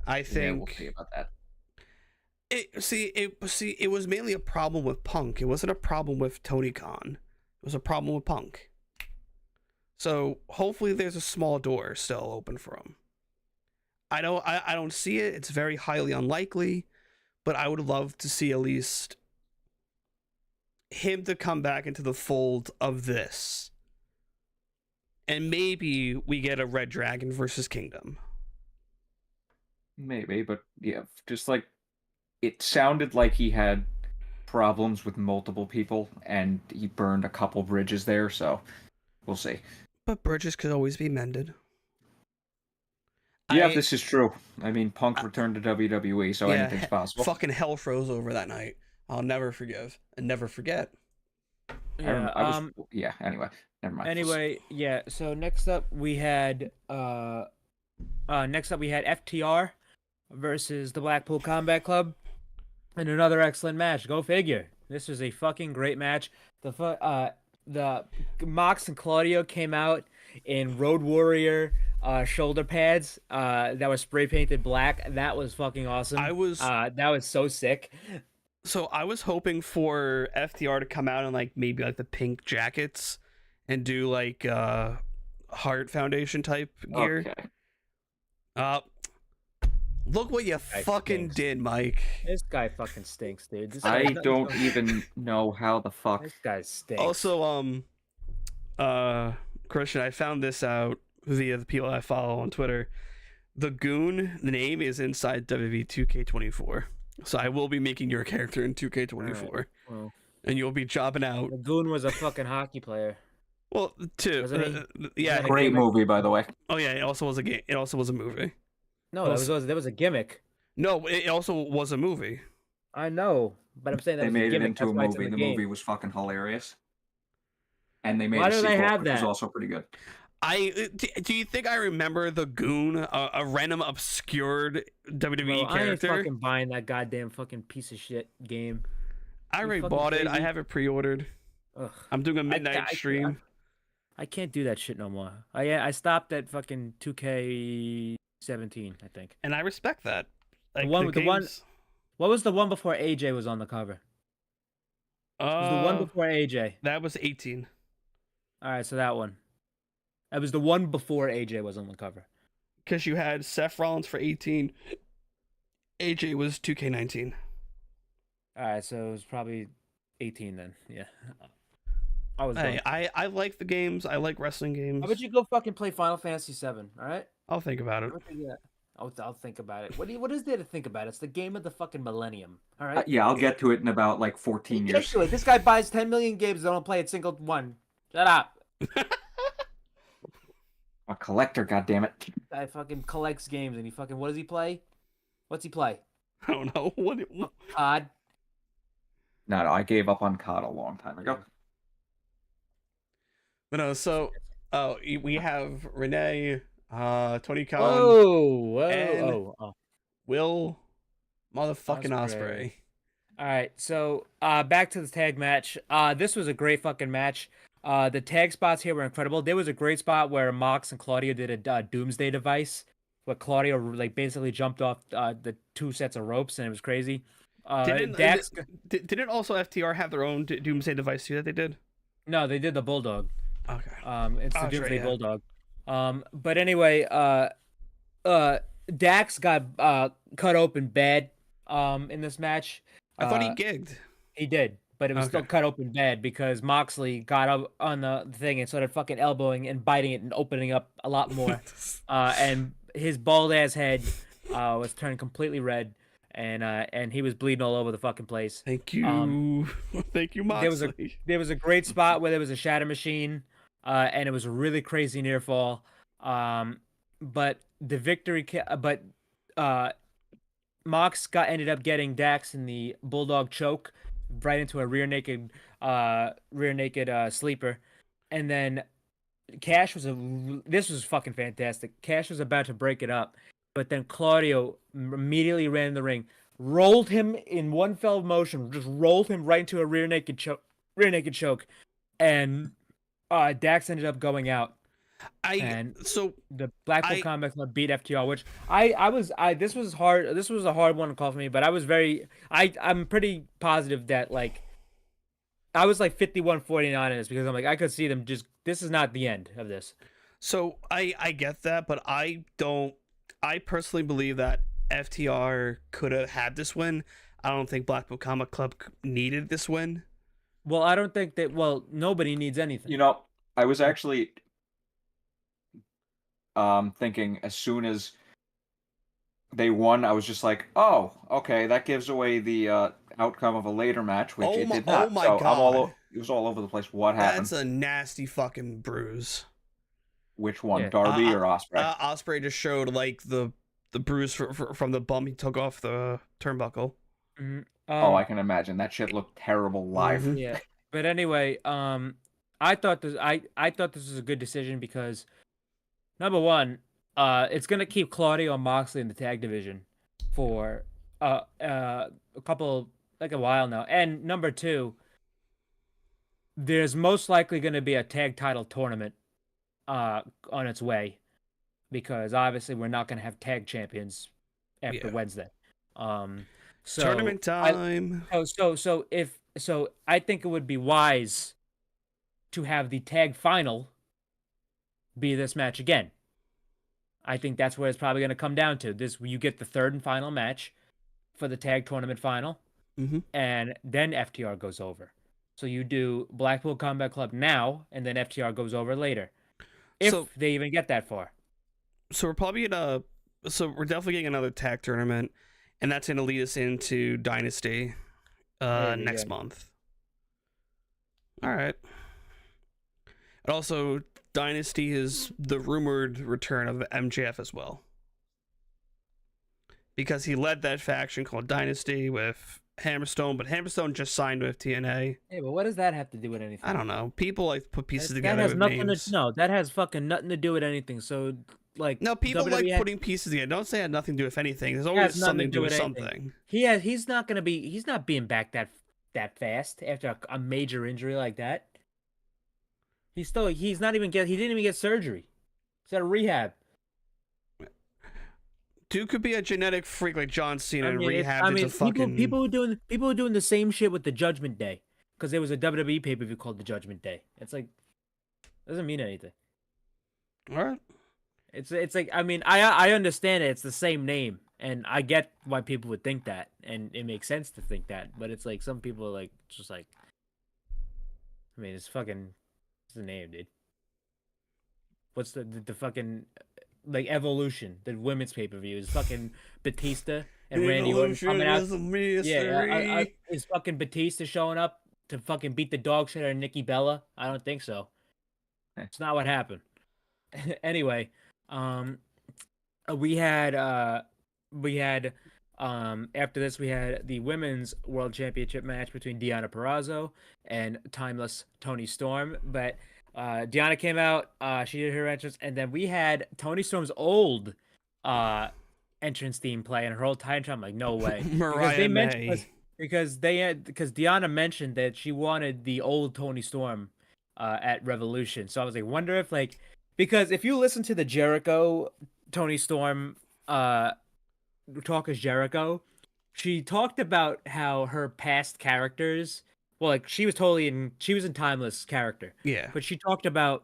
I think we'll see about that. It was mainly a problem with Punk. It wasn't a problem with Tony Khan. It was a problem with Punk. So hopefully there's a small door still open for him. I don't see it. It's very highly unlikely, but I would love to see at least him to come back into the fold of this. And maybe we get a Red Dragon versus Kingdom. Maybe, but yeah, just like it sounded like he had problems with multiple people and he burned a couple bridges there, so we'll see. But bridges could always be mended. Yeah, this is true. I mean, Punk returned to WWE, so anything's possible. Fucking hell froze over that night. I'll never forgive and never forget. Anyway, never mind. Anyway, yeah. So next up we had FTR versus the Blackpool Combat Club, and another excellent match. Go figure. This was a fucking great match. The Mox and Claudio came out in Road Warrior shoulder pads that were spray painted black. That was fucking awesome. That was so sick. So I was hoping for FTR to come out in like maybe like the pink jackets and do like Heart Foundation type gear. Okay. Look what you fucking did, Mike. This guy fucking stinks, dude. I don't even know how the fuck. This guy stinks. Also, Christian, I found this out via the people I follow on Twitter. The Goon, the name is inside WWE 2K24. So I will be making your character in 2K24. Right. Well, and you'll be jobbing out. The Goon was a fucking hockey player. Well, too. Yeah. Great movie, by the way. Oh yeah, it also was a game. It also was a movie. No, that was a gimmick. No, it also was a movie. I know, but I'm saying that they made it into a movie. The movie was fucking hilarious, and they made Why a do sequel, they have which that? was also pretty good. Do you think I remember the Goon, a random obscured WWE character? I ain't fucking buying that goddamn fucking piece of shit game. I already bought it. I have it pre-ordered. Ugh. I'm doing a midnight stream. I can't do that shit no more. I stopped at fucking 2K17, I think. And I respect that. Like, what was the one before AJ was on the cover? It was the one before AJ. That was 18. All right, so that one. That was the one before AJ was on the cover. Because you had Seth Rollins for 18. AJ was 2K19. All right, so it was probably 18 then. Yeah. I like the games. I like wrestling games. How about you go fucking play Final Fantasy 7? All right. I'll think about it. I'll think about it. What is there to think about? It's the game of the fucking millennium. All right. Yeah, I'll get to it in about like 14 years. Get to it. This guy buys 10 million games. Don't play a single one. Shut up. A collector, goddammit. Guy fucking collects games and he fucking what does he play? What's he play? I don't know. What? COD. No, I gave up on COD a long time ago. But no, so we have Renee, Tony Khan, whoa. Will motherfucking Ospreay. All right, so back to the tag match. This was a great fucking match. The tag spots here were incredible. There was a great spot where Mox and Claudio did a doomsday device, where Claudio like basically jumped off the two sets of ropes, and it was crazy. Didn't also FTR have their own doomsday device too that they did? No, they did the Bulldog. Okay. It's the Doomsday Bulldog. But anyway, Dax got cut open bad in this match. I thought he gigged. He did, but it was still cut open bad because Moxley got up on the thing and started fucking elbowing and biting it and opening up a lot more. And his bald ass head was turned completely red. And he was bleeding all over the fucking place. Thank you. Thank you, Moxley. There was a great spot where there was a shatter machine, and it was a really crazy near fall. But the victory, Mox ended up getting Dax in the Bulldog choke right into a rear naked sleeper, and then this was fucking fantastic. Cash was about to break it up. But then Claudio immediately ran in the ring, rolled him in one fell motion, just rolled him right into a rear naked choke, and Dax ended up going out. So the Blackpool Combat Club beat FTR, which this was hard. This was a hard one to call for me, but I'm pretty positive that like I was like 51-49 in this because I'm like I could see them just. This is not the end of this. So I get that, but I personally believe that FTR could have had this win. I don't think Blackpool Combat Club needed this win. Well, I don't think that. Well, nobody needs anything. You know, I was actually thinking as soon as they won, I was just like, oh, okay, that gives away the outcome of a later match, which it did not. Oh my god! It was all over the place. What happened? That's a nasty fucking bruise. Which one, Darby or Ospreay? Ospreay just showed like the bruise from the bump he took off the turnbuckle. Mm-hmm. I can imagine that shit looked terrible live. Yeah, but anyway, I thought this was a good decision because number one, it's gonna keep Claudio and Moxley in the tag division for a while now, and number two, there's most likely gonna be a tag title tournament on its way because obviously we're not going to have tag champions after Yeah. Wednesday. So Tournament time. So I think it would be wise to have the tag final be this match again. I think that's where it's probably going to come down to. You get the third and final match for the tag tournament final, and then FTR goes over. So you do Blackpool Combat Club now, and then FTR goes over later, if they even get that far. So we're probably gonna. So we're definitely getting another tag tournament, and that's gonna lead us into Dynasty next month. All right. And also, Dynasty is the rumored return of MJF as well, because he led that faction called Dynasty with Hammerstone, but Hammerstone just signed with TNA. Hey, but what does that have to do with anything? I don't know. People like put pieces together. That has with nothing names. that has fucking nothing to do with anything. So, like, No, people WWE like putting pieces together. Don't say it had nothing to do with anything. There's always something to do with something. He's not being back that fast after a major injury like that. He didn't even get surgery. He's at a rehab. Dude could be a genetic freak like John Cena and rehab into fucking. People were doing the same shit with the Judgment Day, because there was a WWE pay-per-view called the Judgment Day. It's like, doesn't mean anything. All right. It's like, I mean, I understand it. It's the same name, and I get why people would think that, and it makes sense to think that. But it's like some people are like, just like, I mean, it's the name, dude. What's the fucking like Evolution, the women's pay-per-view is fucking Batista and Randy Orton coming out. Is fucking Batista showing up to fucking beat the dog shit out of Nikki Bella? I don't think so. It's not what happened. Anyway, we had after this we had the women's world championship match between Deonna Purrazzo and Timeless Toni Storm, but Deonna came out, she did her entrance, and then we had Toni Storm's old entrance theme play, and her whole time I'm like, no way. Because Deonna mentioned that she wanted the old Toni Storm at Revolution. So I was like, wonder if because if you listen to the Jericho Toni Storm Talk is Jericho, she talked about how her past characters, well, she was in Timeless character. Yeah. But she talked about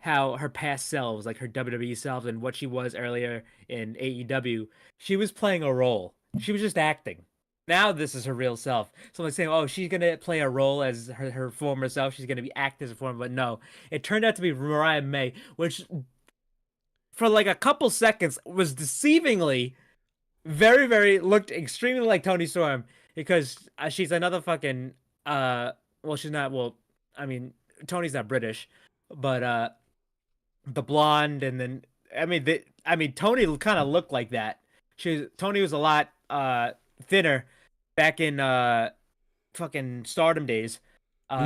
how her past selves, like her WWE self and what she was earlier in AEW, she was playing a role. She was just acting. Now this is her real self. So I'm saying, oh, she's going to play a role as her former self. She's going to be act as a former, but no. It turned out to be Mariah May, which for like a couple seconds was deceivingly very, very looked extremely like Toni Storm, because she's another fucking she's not, I mean, Tony's not British, but the blonde, and then Toni kind of looked like that. Toni was a lot thinner back in fucking Stardom days.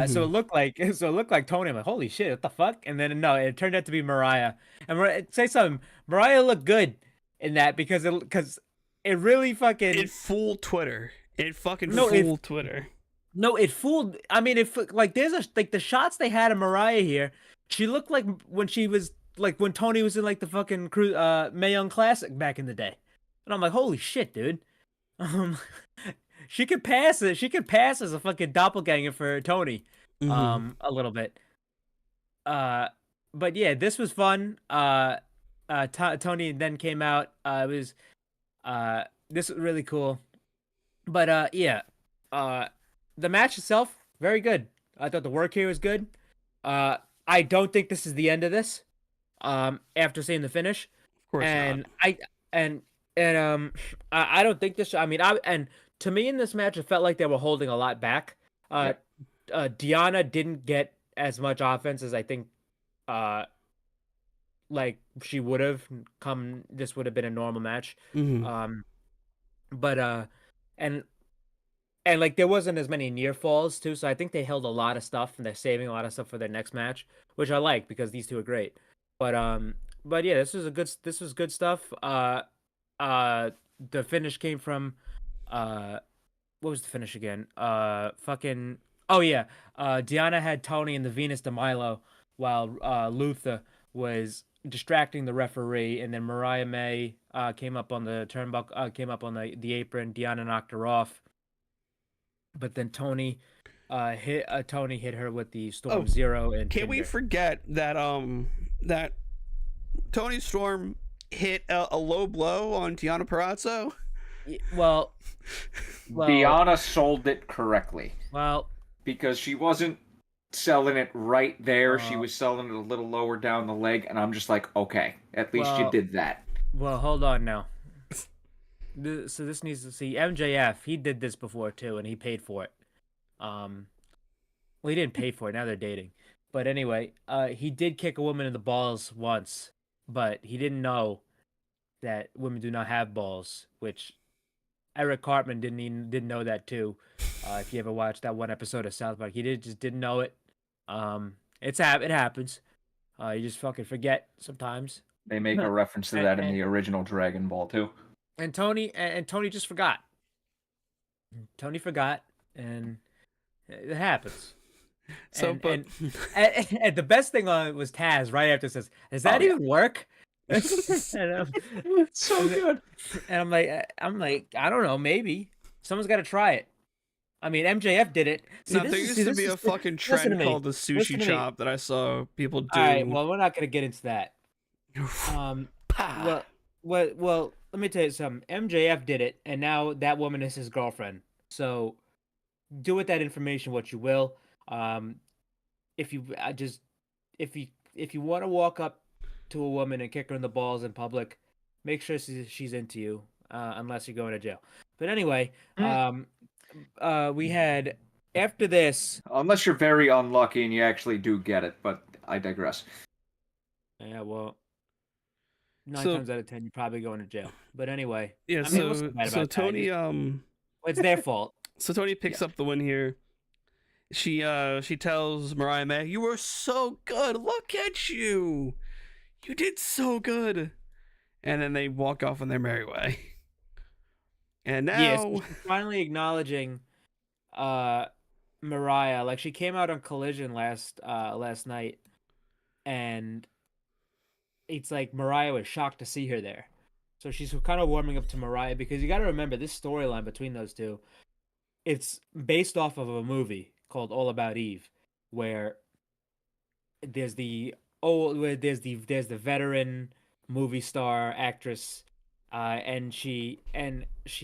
So it looked like Toni. I'm like, holy shit, what the fuck? And then no, it turned out to be Mariah. And say something, Mariah looked good in that because it really fucking it fooled Twitter. It fucking fooled Twitter. No, it fooled. I mean, there's the shots they had of Mariah here. She looked like when she was when Toni was in the fucking Mae Young Classic back in the day, and I'm like, holy shit, dude. She could pass it. She could pass as a fucking doppelganger for Toni, a little bit. But yeah, this was fun. Toni then came out. It was this was really cool. But yeah, the match itself, very good. I thought the work here was good. I don't think this is the end of this. After seeing the finish, of course and not. I don't think this. I mean, to me in this match, it felt like they were holding a lot back. Deonna didn't get as much offense as I think, she would have come. This would have been a normal match. But there wasn't as many near falls too, so I think they held a lot of stuff and they're saving a lot of stuff for their next match, which I like because these two are great. But yeah, this was good stuff. The finish came from what was the finish again? Deonna had Toni in the Venus de Milo while Luther was distracting the referee, and then Mariah May came up on the turnbuckle, came up on the apron. Deanna knocked her off, but then Tony hit her with the Storm Zero and Can't we Tinder. forget that that Tony Storm hit a low blow on Deanna Purrazzo? Well, Deanna sold it correctly. Well, because she wasn't selling it right there. She was selling it a little lower down the leg, and I'm just like, okay, at least you did that. Well, hold on now. So this needs to see MJF. He did this before too, and he paid for it. Well, he didn't pay for it. Now they're dating. But anyway, he did kick a woman in the balls once, but he didn't know that women do not have balls, which Eric Cartman didn't know that too. If you ever watched that one episode of South Park, he just didn't know it. It happens. You just fucking forget sometimes. They make a reference to that in the original Dragon Ball too. And Tony just forgot. Tony forgot, and it happens. So, and the best thing was Taz right after says, "Does that even work?" So good. And I'm like, I don't know, maybe someone's got to try it. I mean, MJF did it. There used to be a fucking trend called the sushi chop that I saw people do. All right, well, we're not gonna get into that. Well, let me tell you something. MJF did it, and now that woman is his girlfriend. So, do with that information what you will. If you want to walk up to a woman and kick her in the balls in public, make sure she's into you, unless you're going to jail. But anyway, we had after this. Unless you're very unlucky and you actually do get it, but I digress. Yeah, well, 9 times out of 10, you're probably going to jail. But anyway, yeah. So Tony, it's their fault. So Tony picks up the win here. She tells Mariah May, "You were so good. Look at you. You did so good." And then they walk off on their merry way. And now, so she's finally acknowledging Mariah. Like, she came out on Collision last night, and it's like Mariah was shocked to see her there. So she's kind of warming up to Mariah, because you got to remember this storyline between those two. It's based off of a movie called All About Eve, where there's the veteran movie star actress, and she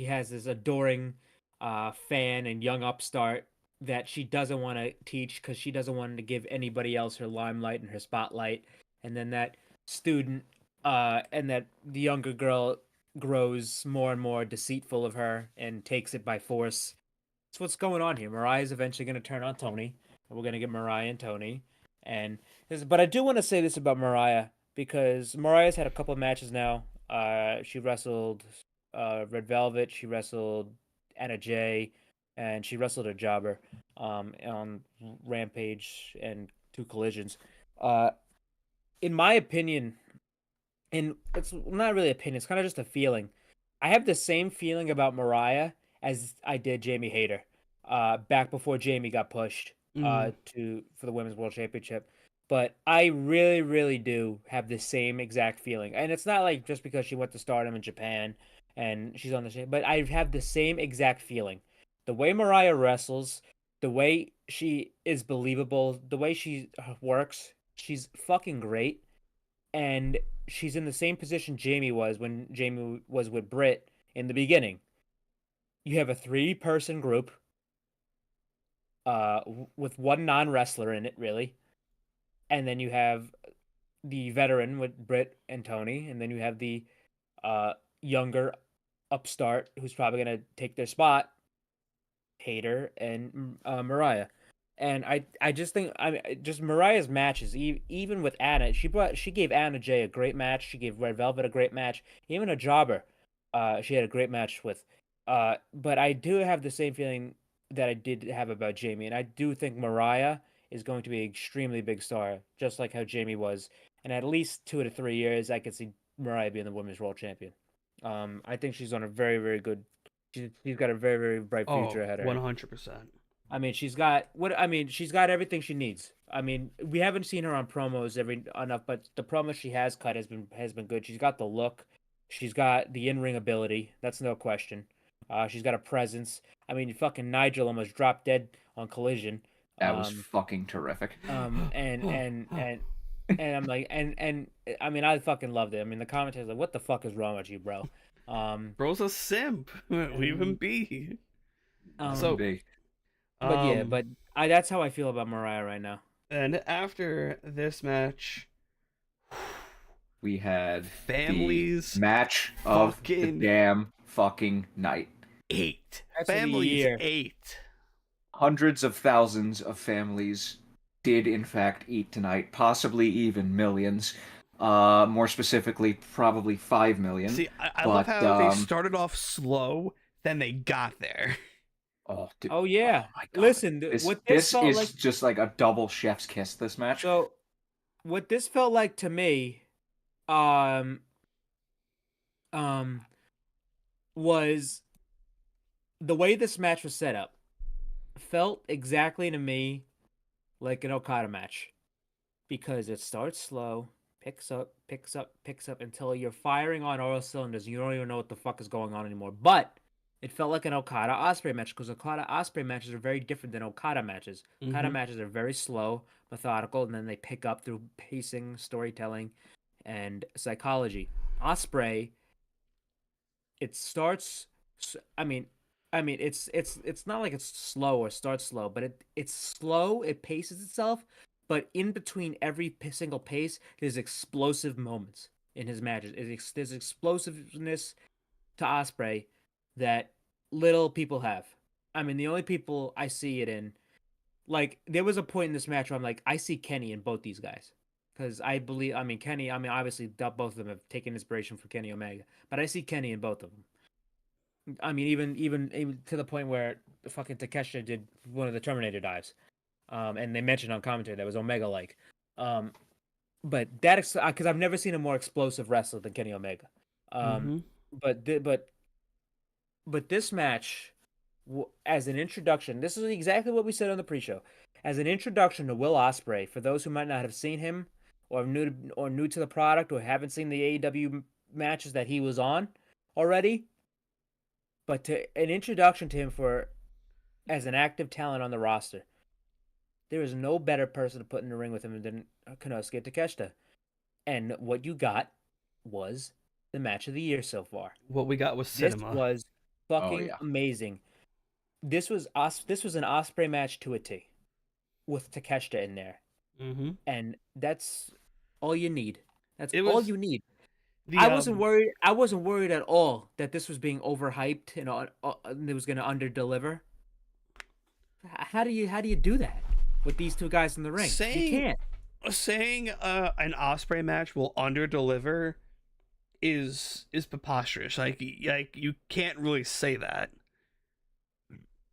has this adoring fan and young upstart that she doesn't want to teach because she doesn't want to give anybody else her limelight and her spotlight. And then that student and that the younger girl grows more and more deceitful of her and takes it by force. That's what's going on here. Mariah's eventually going to turn on Tony, and we're going to get Mariah and Tony. But I do want to say this about Mariah, because Mariah's had a couple of matches now. She wrestled Red Velvet, she wrestled Anna Jay, and she wrestled a jobber on Rampage and 2 Collisions. In my opinion, and it's not really opinion, it's kind of just a feeling. I have the same feeling about Mariah as I did Jamie Hayter, back before Jamie got pushed for the Women's World Championship. But I really, really do have the same exact feeling. And it's not like just because she went to Stardom in Japan and she's on the show, but I have the same exact feeling. The way Mariah wrestles, the way she is believable, the way she works, she's fucking great. And she's in the same position Jamie was when Jamie was with Britt in the beginning. You have a 3-person group with 1 non-wrestler in it, really. And then you have the veteran with Britt and Tony, and then you have the younger upstart who's probably going to take their spot, Hayter and Mariah. And I just think just Mariah's matches, even with Anna, she gave Anna Jay a great match. She gave Red Velvet a great match. Even a jobber, she had a great match with. But I do have the same feeling that I did have about Jamie, and I do think Mariah is going to be an extremely big star, just like how Jamie was. And at least 2 to 3 years, I could see Mariah being the Women's World Champion. I think she's on a very, very good. She's got a very, very bright future ahead of her. 100%. I mean, she's got everything she needs. I mean, we haven't seen her on promos enough, but the promo she has cut has been good. She's got the look, she's got the in-ring ability. That's no question. She's got a presence. I mean, fucking Nigel almost dropped dead on Collision. That was fucking terrific. And I'm like, and I mean, I fucking loved it. I mean, the commentators like, what the fuck is wrong with you, bro? Bro's a simp. Leave him be. But yeah, but that's how I feel about Mariah right now. And after this match, we had families the match of the damn fucking night. 8 families. 8. Hundreds of thousands of families did in fact eat tonight, possibly even millions. More specifically, probably 5 million. See, I love how they started off slow, then they got there. Oh, dude. Oh yeah. Oh, my God. Listen, this is like... just like a double chef's kiss. This match. So, what this felt like to me, was the way this match was set up. Felt exactly to me like an Okada match, because it starts slow, picks up until you're firing on all cylinders. And you don't even know what the fuck is going on anymore. But it felt like an Okada Ospreay match, because Okada Ospreay matches are very different than Okada matches. Okada matches are very slow, methodical, and then they pick up through pacing, storytelling, and psychology. Ospreay, it starts. I mean, it's not like it's slow or starts slow, but it's slow. It paces itself, but in between every single pace, there's explosive moments in his matches. There's explosiveness to Ospreay that little people have. I mean, the only people I see it in, like, there was a point in this match where I'm like, I see Kenny in both these guys. Because Kenny, obviously, both of them have taken inspiration from Kenny Omega, but I see Kenny in both of them. I mean, even to the point where fucking Takeshita did one of the Terminator dives, and they mentioned on commentary that was Omega-like. But that, because I've never seen a more explosive wrestler than Kenny Omega. But this match, as an introduction, this is exactly what we said on the pre-show. As an introduction to Will Ospreay, for those who might not have seen him, or new to the product, or haven't seen the AEW matches that he was on already. But an introduction to him as an active talent on the roster. There is no better person to put in the ring with him than Konosuke Takeshita. And what you got was the match of the year so far. What we got was cinema. This was fucking amazing. This was an Ospreay match to a T, with Takeshita in there. And that's all you need. All you need. I wasn't worried. I wasn't worried at all that this was being overhyped and it was going to underdeliver. How do you do that with these two guys in the ring? You can't. Saying an Ospreay match will underdeliver is preposterous. Like you can't really say that.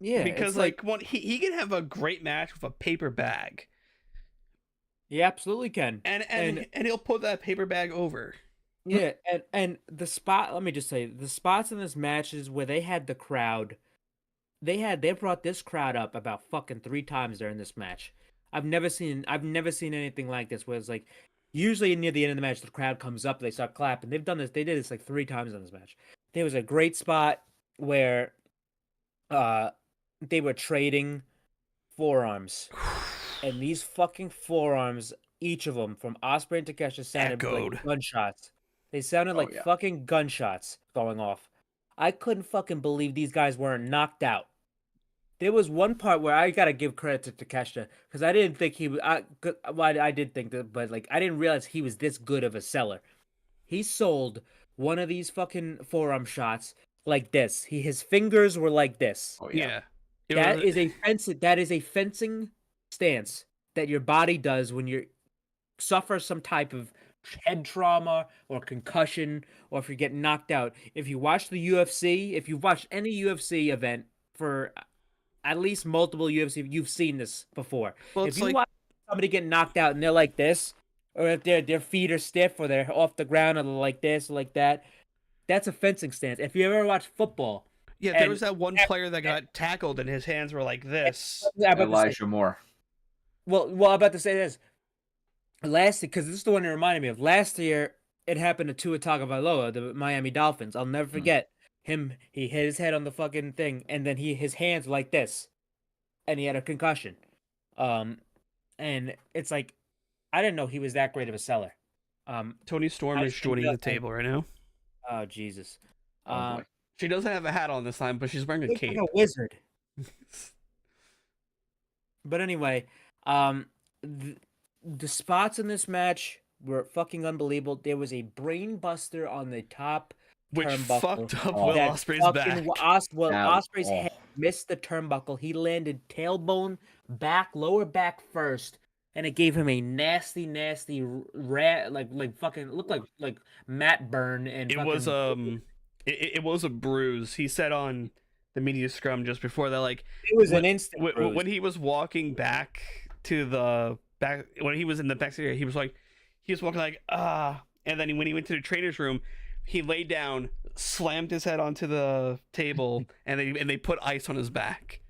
Yeah, because he can have a great match with a paper bag. He absolutely can. And he'll put that paper bag over. Yeah, and the spot, let me just say, the spots in this match is where they had the crowd. They brought this crowd up about fucking 3 times during this match. I've never seen anything like this, where it's like, usually near the end of the match, the crowd comes up, they start clapping. They did this like 3 times in this match. There was a great spot where they were trading forearms. And these fucking forearms, each of them, from Ospreay and Takeshita, sounded like gunshots. They sounded like fucking gunshots going off. I couldn't fucking believe these guys weren't knocked out. There was one part where I gotta give credit to Takeshita, because I didn't think he was. I did think that, but I didn't realize he was this good of a seller. He sold one of these fucking forearm shots like this. His fingers were like this. Oh yeah. That is a fencing stance that your body does when you suffer some type of head trauma or concussion, or if you get knocked out. If you watch the UFC, if you've watched any UFC event for at least multiple UFC, you've seen this before. Well, if you watch somebody get knocked out and they're like this, or if their feet are stiff or they're off the ground or they're like this or like that, that's a fencing stance. If you ever watch football, there was that one player that got tackled and his hands were like this. Elijah Moore. Well, I'm about to say this. Last because this is the one it reminded me of. Last year, it happened to Tua Tagovailoa, the Miami Dolphins. I'll never forget him. He hit his head on the fucking thing, and then his hands were like this, and he had a concussion. And it's like, I didn't know he was that great of a seller. Tony Storm is joining the table right now. Oh Jesus. Oh, boy. She doesn't have a hat on this time, but she's wearing a Looks cape. like a wizard. But anyway, the spots in this match were fucking unbelievable. There was a brain buster on the top Which turnbuckle. fucked up Will Ospreay's back. Ospreay's head missed the turnbuckle. He landed tailbone back, lower back first, and it gave him a nasty rat, like fucking looked like Matt Byrne. And it was it was a bruise. He said on the media scrum just before that, like it was an instant bruise. When he was walking back to the back, when he was in the back area, he was walking like and then when he went to the trainer's room, he laid down, slammed his head onto the table, and they put ice on his back.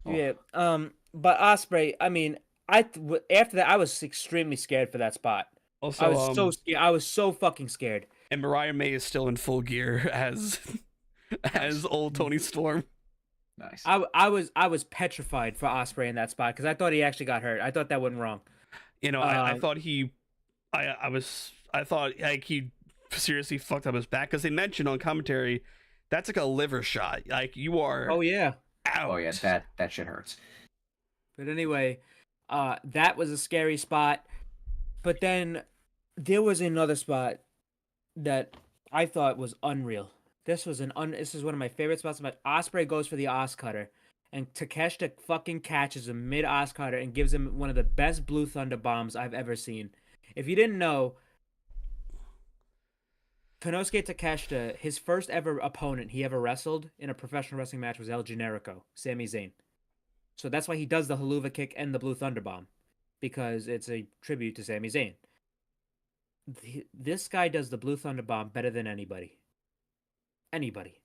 Yeah. But Ospreay, I mean, after that, I was extremely scared for that spot. Also, I was so scared. I was so fucking scared. And Mariah May is still in full gear as old Tony Storm. Nice. I was petrified for Ospreay in that spot because I thought he actually got hurt. I thought that went wrong. You know, I thought I thought like he seriously fucked up his back because they mentioned on commentary that's like a liver shot. Like you are. Oh yeah. Out. Oh yeah, that shit hurts. But anyway, that was a scary spot. But then there was another spot that I thought was unreal. This is one of my favorite spots. But Ospreay goes for the Os Cutter, and Takeshita fucking catches him mid Os Cutter and gives him one of the best Blue Thunder bombs I've ever seen. If you didn't know, Konosuke Takeshita, his first ever opponent he ever wrestled in a professional wrestling match was El Generico, Sami Zayn. So that's why he does the Haluva kick and the Blue Thunder bomb, because it's a tribute to Sami Zayn. This guy does the Blue Thunder bomb better than anybody. Anybody.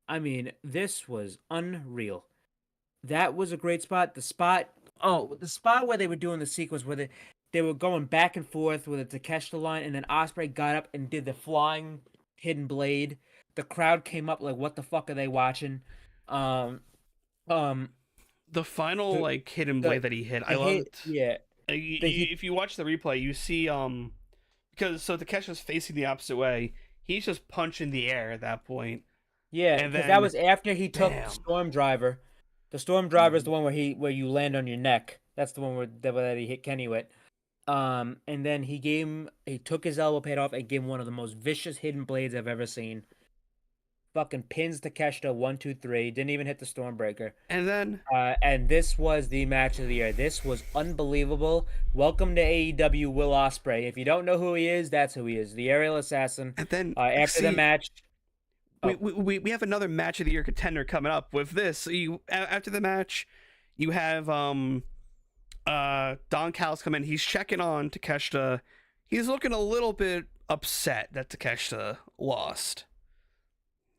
I mean, this was unreal. That was a great spot. The spot where they were doing the sequence where they were going back and forth with the Takeshita line, and then Ospreay got up and did the flying hidden blade. The crowd came up like, "What the fuck are they watching?" The final hidden blade that he hit, I loved. Yeah. If you watch the replay, you see because Takeshita's facing the opposite way. He's just punching the air at that point. Yeah, because that was after he took the Storm Driver. The Storm Driver is the one where you land on your neck. That's the one that he hit Kenny with. And then he took his elbow pad off and gave him one of the most vicious hidden blades I've ever seen. Fucking pins Takeshita 1, 2, 3. Didn't even hit the Stormbreaker. And then and this was the match of the year. This was unbelievable. Welcome to AEW Will Ospreay. If you don't know who he is, that's who he is. The Aerial Assassin. And then after the match, we have another match of the year contender coming up with this. After the match, you have Don Callis come in. He's checking on Takeshita. He's looking a little bit upset that Takeshita lost.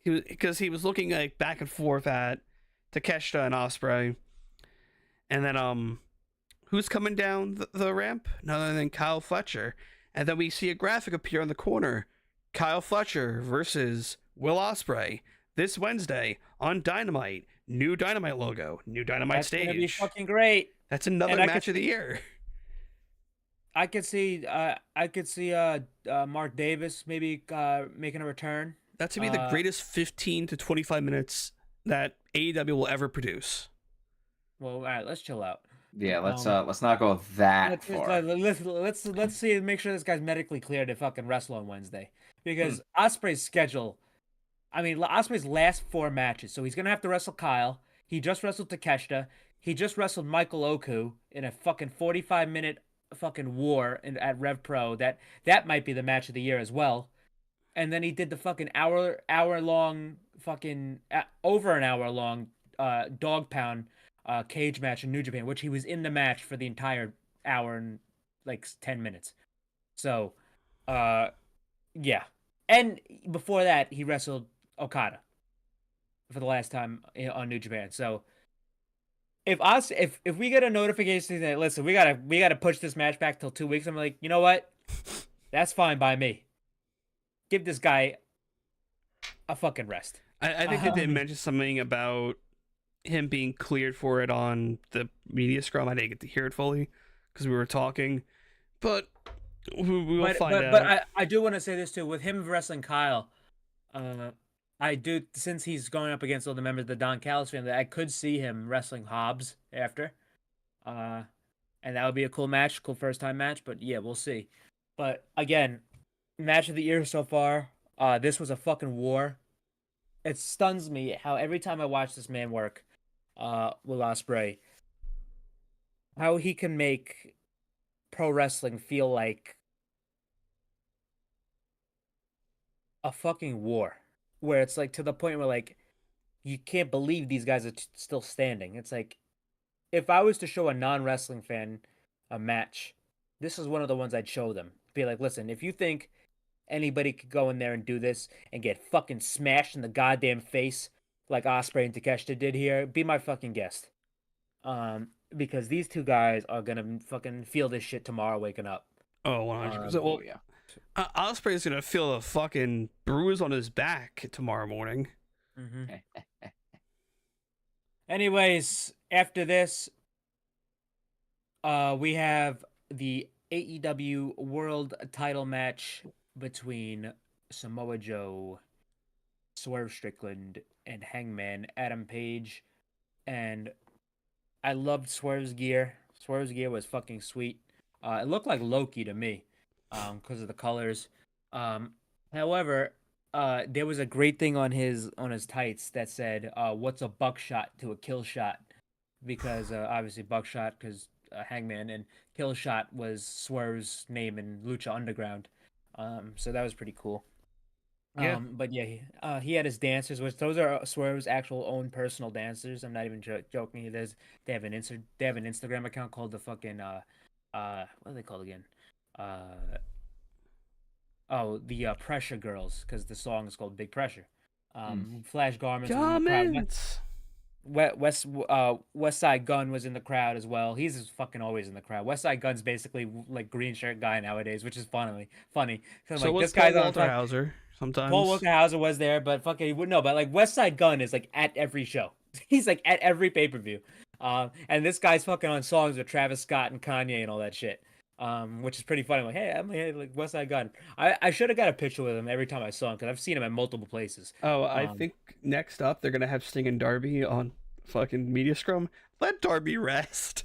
Because he was looking like back and forth at Takeshita and Ospreay. And then who's coming down the ramp? None other than Kyle Fletcher. And then we see a graphic appear in the corner. Kyle Fletcher versus Will Ospreay this Wednesday on Dynamite. New Dynamite logo, new Dynamite stage. That's gonna be fucking great. That's another match of the year. I could see Mark Davis maybe making a return. That's gonna be the greatest 15 to 25 minutes that AEW will ever produce. Well, all right, let's chill out. Yeah, let's not go that far. Let's see, make sure this guy's medically cleared to fucking wrestle on Wednesday, because Ospreay's schedule. I mean, Ospreay's last 4 matches, so he's gonna have to wrestle Kyle. He just wrestled Takeshita. He just wrestled Michael Oku in a fucking 45-minute fucking war at Rev Pro. That might be the match of the year as well. And then he did the fucking hour long fucking over an hour long dog pound cage match in New Japan, which he was in the match for the entire hour and 10 minutes. So, yeah. And before that, he wrestled Okada for the last time on New Japan. So if we get a notification that listen, we gotta push this match back till 2 weeks, I'm like, you know what? That's fine by me. Give this guy a fucking rest. I think they did mention something about him being cleared for it on the media scrum. I didn't get to hear it fully because we were talking, but we will find out. But I do want to say this too. With him wrestling Kyle, I do, since he's going up against all the members of the Don Callis family, I could see him wrestling Hobbs after. And that would be a cool match, cool first time match. But yeah, we'll see. But again, match of the year so far. This was a fucking war. It stuns me how every time I watch this man work, Will Ospreay, how he can make pro wrestling feel like a fucking war, where it's like to the point where like you can't believe these guys are still standing. It's like if I was to show a non-wrestling fan a match, this is one of the ones I'd show them. Be like, listen, if you think anybody could go in there and do this and get fucking smashed in the goddamn face like Ospreay and Takeshita did here, be my fucking guest. Because these two guys are gonna fucking feel this shit tomorrow waking up. Oh, 100%. Well, yeah. Ospreay's gonna feel a fucking bruise on his back tomorrow morning. Mm-hmm. Anyways, after this, we have the AEW World Title match between Samoa Joe, Swerve Strickland, and Hangman Adam Page. And I loved Swerve's gear. Swerve's gear was fucking sweet. It looked like Loki to me, because of the colors. However, there was a great thing on his tights that said, "What's a buckshot to a kill shot?" Because obviously buckshot, because Hangman, and kill shot was Swerve's name in Lucha Underground. So that was pretty cool. Yeah. But yeah, he had his dancers, which those are Swerve's actual own personal dancers. I'm not even joking. They have an Instagram account called the fucking what are they called again? The Pressure Girls, because the song is called Big Pressure. Flash Garments. West Side Gun was in the crowd as well. He's fucking always in the crowd. West Side Gun's basically like green shirt guy nowadays, which is funny. So like, this guy's on Hauser sometimes. Paul Walter Hauser was there, but fucking no. But like West Side Gun is like at every show. He's like at every pay-per-view. And this guy's fucking on songs with Travis Scott and Kanye and all that shit. Which is pretty funny. I'm like, hey, I'm like West Side Gun. I should have got a picture with him every time I saw him because I've seen him at multiple places. Oh, I think next up they're gonna have Sting and Darby on fucking media scrum. Let Darby rest.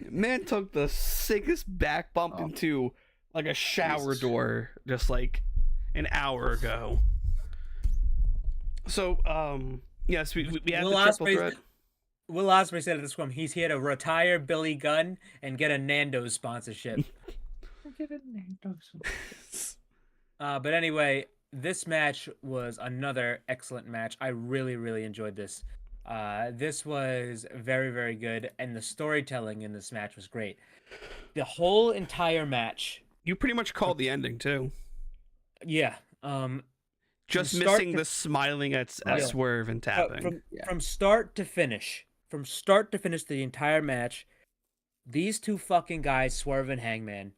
Man took the sickest back bump into like a shower door just like an hour ago. So yes, we have the triple threat. Will Ospreay said at the scrum, he's here to retire Billy Gunn and get a Nando's sponsorship. But anyway, this match was another excellent match. I really, really enjoyed this. This was very, very good, and the storytelling in this match was great. The whole entire match. You pretty much called the ending too. Yeah. Just missing the smiling at Swerve and tapping. From start to finish. From start to finish, the entire match, these two fucking guys, Swerve and Hangman,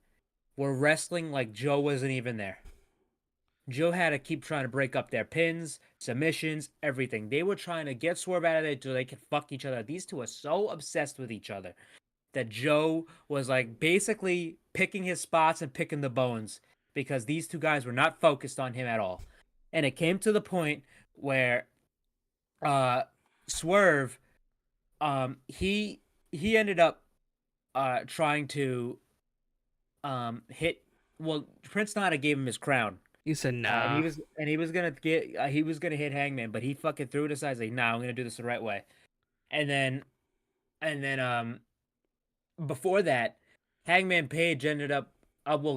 were wrestling like Joe wasn't even there. Joe had to keep trying to break up their pins, submissions, everything. They were trying to get Swerve out of there so they could fuck each other. These two are so obsessed with each other that Joe was like basically picking his spots and picking the bones because these two guys were not focused on him at all. And it came to the point where Swerve, he ended up trying to hit. Well, Prince Nana gave him his crown. He said nah. He was gonna hit Hangman, but he fucking threw it aside. He's like, nah, I'm gonna do this the right way. And then before that, Hangman Page ended up.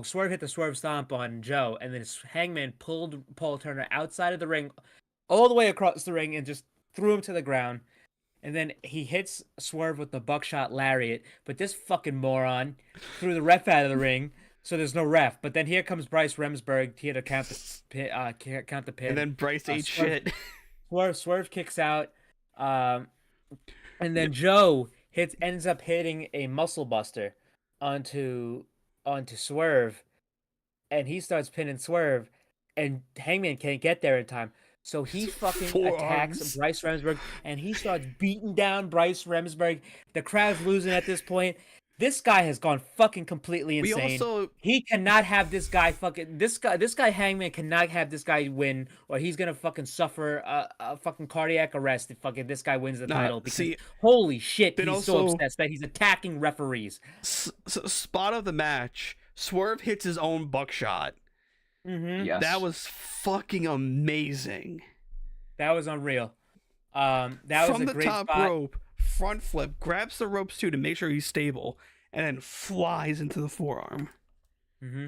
Swerve hit the Swerve Stomp on Joe, and then Hangman pulled Paul Turner outside of the ring, all the way across the ring, and just threw him to the ground. And then he hits Swerve with the buckshot lariat, but this fucking moron threw the ref out of the ring, so there's no ref. But then here comes Bryce Remsburg here to count the pin. And then Bryce ate shit. Swerve kicks out, and then Joe, ends up hitting a muscle buster onto Swerve, and he starts pinning Swerve, and Hangman can't get there in time. So he fucking attacks Forearms. Bryce Remsburg, and he starts beating down Bryce Remsburg. The crowd's losing at this point. This guy has gone fucking completely We insane. also He cannot have this guy fucking this guy Hangman cannot have this guy win, or he's gonna fucking suffer a fucking cardiac arrest if fucking this guy wins the title. Because see, holy shit, then he's so also- obsessed that he's attacking referees. spot of the match. Swerve hits his own buckshot. Mm-hmm. Yes. That was fucking amazing. That was unreal. That was From a the great top spot. rope, front flip, grabs the ropes too to make sure he's stable, and then flies into the forearm. Mm-hmm.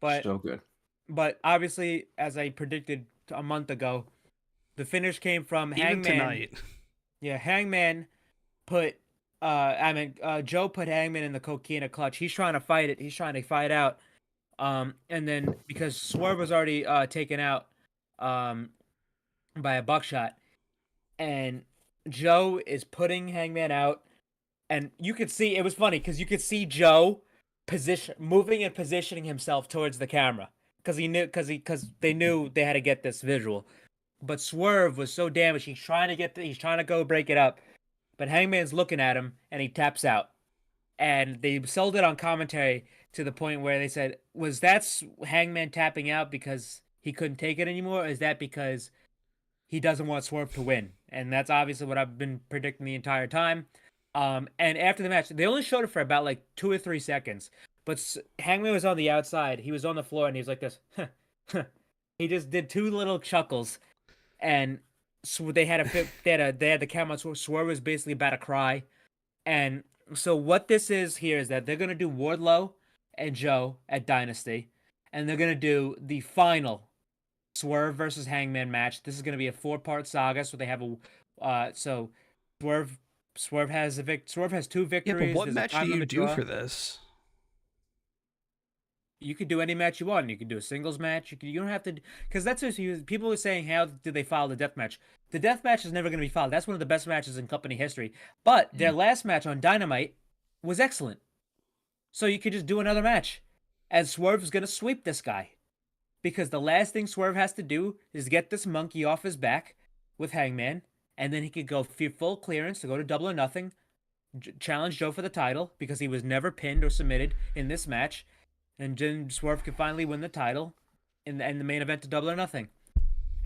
But So good. But obviously, as I predicted a month ago, the finish came from Even Hangman. tonight. Yeah, Hangman put Joe put Hangman in the coquina clutch. He's trying to fight it. He's trying to fight out. And then because Swerve was already taken out by a buckshot, and Joe is putting Hangman out, and you could see it was funny because you could see Joe moving and positioning himself towards the camera because they knew they had to get this visual. But Swerve was so damaged. He's trying to go break it up, but Hangman's looking at him and he taps out. And they sold it on commentary to the point where they said, "Was that Hangman tapping out because he couldn't take it anymore, or is that because he doesn't want Swerve to win?" And that's obviously what I've been predicting the entire time. And after the match, they only showed it for about like 2 or 3 seconds. But Hangman was on the outside. He was on the floor, and he was like this. He just did 2 little chuckles, and so they had the camera. Swerve was basically about to cry, and so what this is here is that they're gonna do Wardlow and Joe at Dynasty, and they're gonna do the final Swerve versus Hangman match. This is gonna be a 4-part saga. So they have so Swerve has Swerve has 2 victories. Yeah, but what There's a match time do you limit do draw. for this? You could do any match you want. You could do a singles match. You don't have to, because that's what people were saying. How did they file the death match? The death match is never going to be filed. That's one of the best matches in company history. But their last match on Dynamite was excellent. So you could just do another match, and Swerve is going to sweep this guy, because the last thing Swerve has to do is get this monkey off his back with Hangman, and then he could go full clearance to go to Double or Nothing, challenge Joe for the title because he was never pinned or submitted in this match. And then Swerve could finally win the title in the main event to Double or Nothing,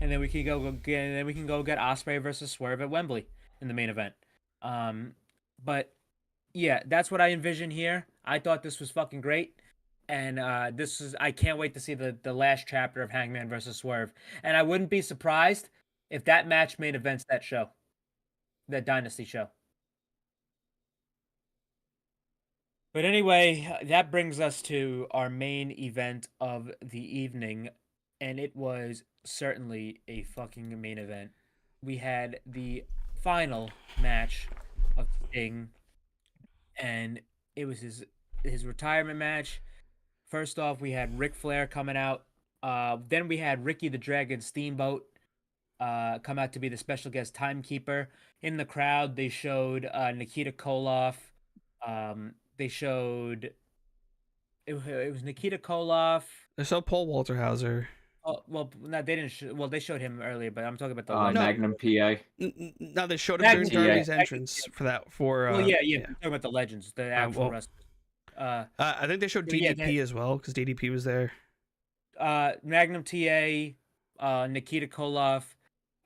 and then we can go get Ospreay versus Swerve at Wembley in the main event. But yeah, that's what I envision here. I thought this was fucking great, and I can't wait to see the last chapter of Hangman versus Swerve. And I wouldn't be surprised if that match main events that Dynasty show. But anyway, that brings us to our main event of the evening, and it was certainly a fucking main event. We had the final match of Sting, and it was his retirement match. First off, we had Ric Flair coming out. Then we had Ricky the Dragon Steamboat come out to be the special guest timekeeper. In the crowd, they showed Nikita Koloff. They showed it was Nikita Koloff. They saw Paul Walterhauser. Oh well, no, they didn't. Well, they showed him earlier, but I'm talking about the No. Magnum PA. No, they showed him Magnum during Darby's PA. entrance for that. For Well, yeah. I'm talking about the legends, the actual well, wrestlers. I think they showed Yeah, DDP as well because DDP was there. Magnum TA, Nikita Koloff,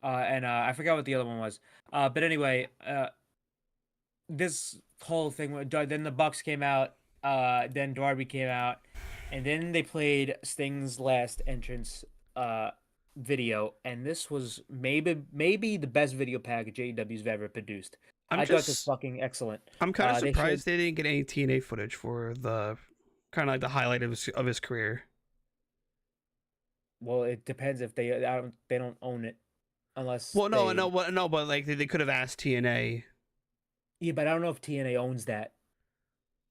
and I forgot what the other one was. But anyway, this whole thing. Then the Bucks came out. Then Darby came out, and then they played Sting's last entrance video, and this was maybe the best video package AEW's ever produced. I thought this fucking excellent. I'm kind of They surprised they didn't get any TNA footage for the kind of like the highlight of his career. Well, it depends if they don't own it, unless. Well, no, but like they could have asked TNA. Yeah, but I don't know if TNA owns that.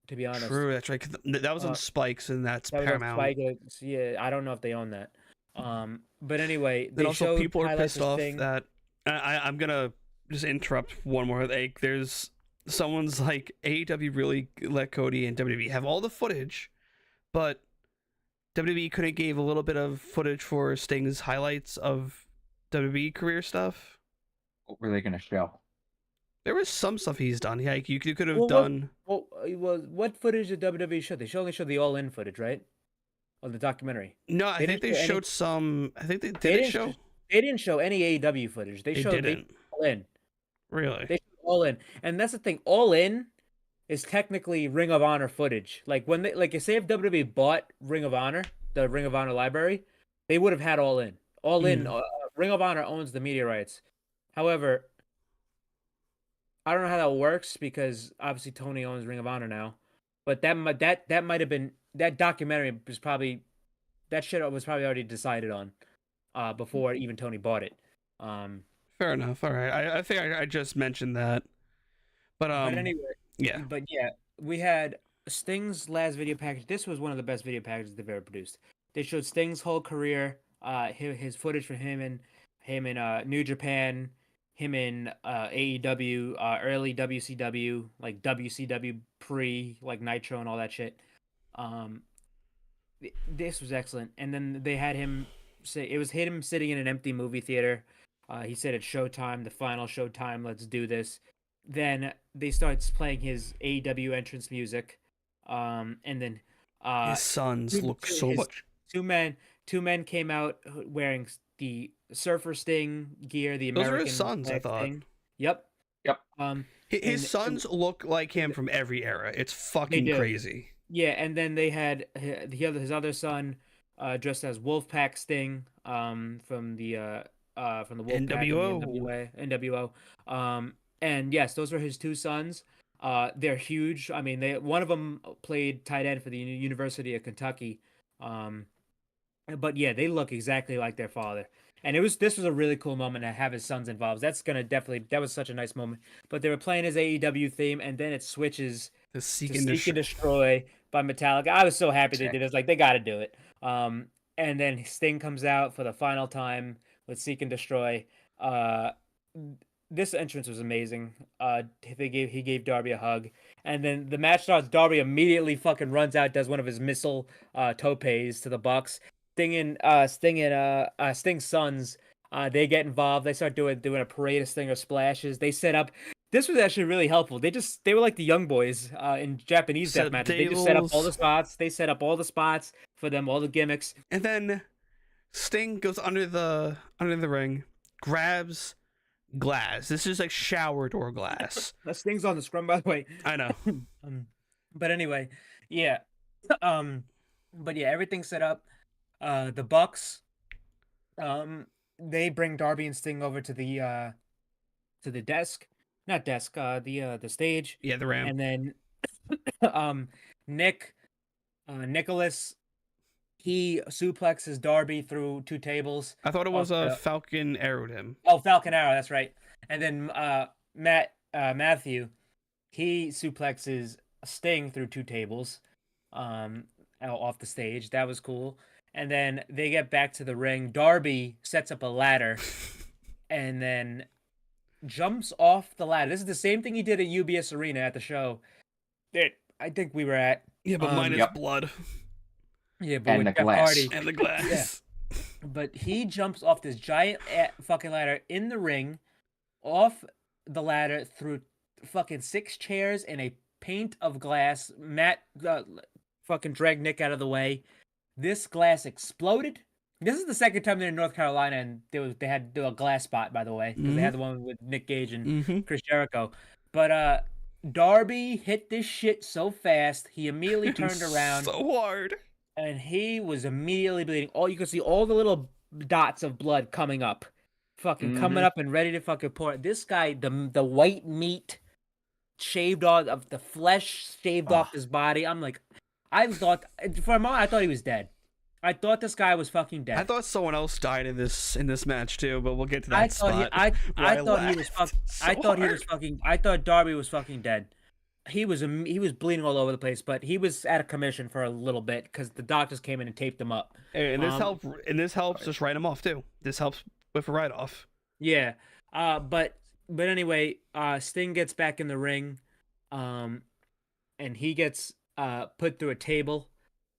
To be honest. True, that's right. 'Cause that was on Spikes, and that's That was on Paramount. Spike, yeah, I don't know if they own that. But anyway, they And also, showed people are highlights pissed of off Sting. that I'm gonna just interrupt one more. Like, there's someone's like, AEW really let Cody and WWE have all the footage, but WWE couldn't give a little bit of footage for Sting's highlights of WWE career stuff. What were they going to show? There was some stuff he's done. Yeah, you could have Well, done. What footage did WWE show? They only showed the All In footage, right? Of the documentary. No, I think they didn't show showed some. I think they didn't show. They didn't show any AEW footage. They showed didn't. All In. Really? They showed All In, and that's the thing. All In is technically Ring of Honor footage. Like when they say if WWE bought Ring of Honor, the Ring of Honor library, they would have had All In. All In. Ring of Honor owns the media rights. However, I don't know how that works because obviously Tony owns Ring of Honor now, but that might have been that documentary was probably that shit was probably already decided on before even Tony bought it. Fair enough. All right. I think I just mentioned that, but anyway, yeah. But yeah, we had Sting's last video package. This was one of the best video packages they've ever produced. They showed Sting's whole career, his footage for him in New Japan. Him in AEW, early WCW, like WCW pre, like Nitro and all that shit. This was excellent. And then they had him say it was him sitting in an empty movie theater. He said it's showtime, the final showtime. Let's do this. Then they started playing his AEW entrance music, and then his sons look so much. Two men came out wearing the Surfer Sting gear, the American. Those were his sons, I thought. Thing. Yep. His sons look like him from every era. It's fucking crazy. Yeah, and then they had his other son dressed as Wolfpack Sting from the Wolfpack NWO. And yes, those were his two sons. They're huge. I mean, one of them played tight end for the University of Kentucky. But yeah, they look exactly like their father. And this was a really cool moment to have his sons involved. That was such a nice moment. But they were playing his AEW theme, and then it switches to Seek and Destroy by Metallica. I was so happy they did it. Like, they got to do it. And then Sting comes out for the final time with Seek and Destroy. This entrance was amazing. He gave Darby a hug, and then the match starts. Darby immediately fucking runs out, does one of his missile topes to the Bucks. Sting's sons, they get involved. They start doing a parade of Stinger splashes. They set up. This was actually really helpful. They were like the young boys in Japanese death matches. They just set up all the spots. They set up all the spots for them, all the gimmicks. And then Sting goes under the ring, grabs glass. This is like shower door glass. That Sting's on the scrum, by the way. I know. But anyway, yeah. But yeah, everything's set up. The Bucks, they bring Darby and Sting over to the desk, not desk, the stage. Yeah, the ramp. And then, Nicholas, he suplexes Darby through two tables. I thought it was a Falcon arrowed him. Oh, Falcon Arrow, that's right. And then Matthew, he suplexes Sting through two tables, off the stage. That was cool. And then they get back to the ring. Darby sets up a ladder and then jumps off the ladder. This is the same thing he did at UBS Arena at the show that I think we were at. Yeah, but minus blood. Yeah, but and the glass. And the glass. Yeah. But he jumps off this giant fucking ladder in the ring, off the ladder through fucking 6 chairs and a paint of glass. Matt fucking dragged Nick out of the way. This glass exploded. This is the second time they're in North Carolina, and they had a glass spot, by the way, because they had the one with Nick Gage and Chris Jericho. But Darby hit this shit so fast, he immediately turned around so hard, and he was immediately bleeding. You could see all the little dots of blood coming up, coming up and ready to fucking pour. This guy, the white meat shaved off of the flesh, shaved off his body. I'm like. I thought for a moment I thought he was dead. I thought this guy was fucking dead. I thought someone else died in this match too, but we'll get to that spot. I thought Darby was fucking dead. He was bleeding all over the place, but he was out of commission for a little bit because the doctors came in and taped him up. And this helps just write him off too. This helps with a write off. Yeah. But anyway, Sting gets back in the ring. and he gets put through a table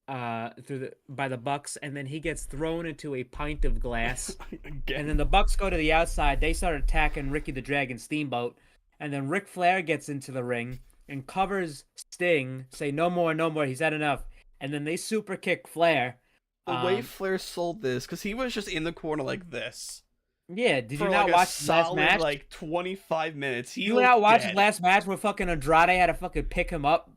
by the Bucks, and then he gets thrown into a pint of glass. And then the Bucks go to the outside. They start attacking Ricky the Dragon Steamboat, and then Ric Flair gets into the ring and covers Sting, say no more, no more, he's had enough. And then they super kick Flair. The way Flair sold this, because he was just in the corner like this. Yeah, did for you not like watch the last match? Like 25 minutes. You not watch the last match where fucking Andrade had to fucking pick him up,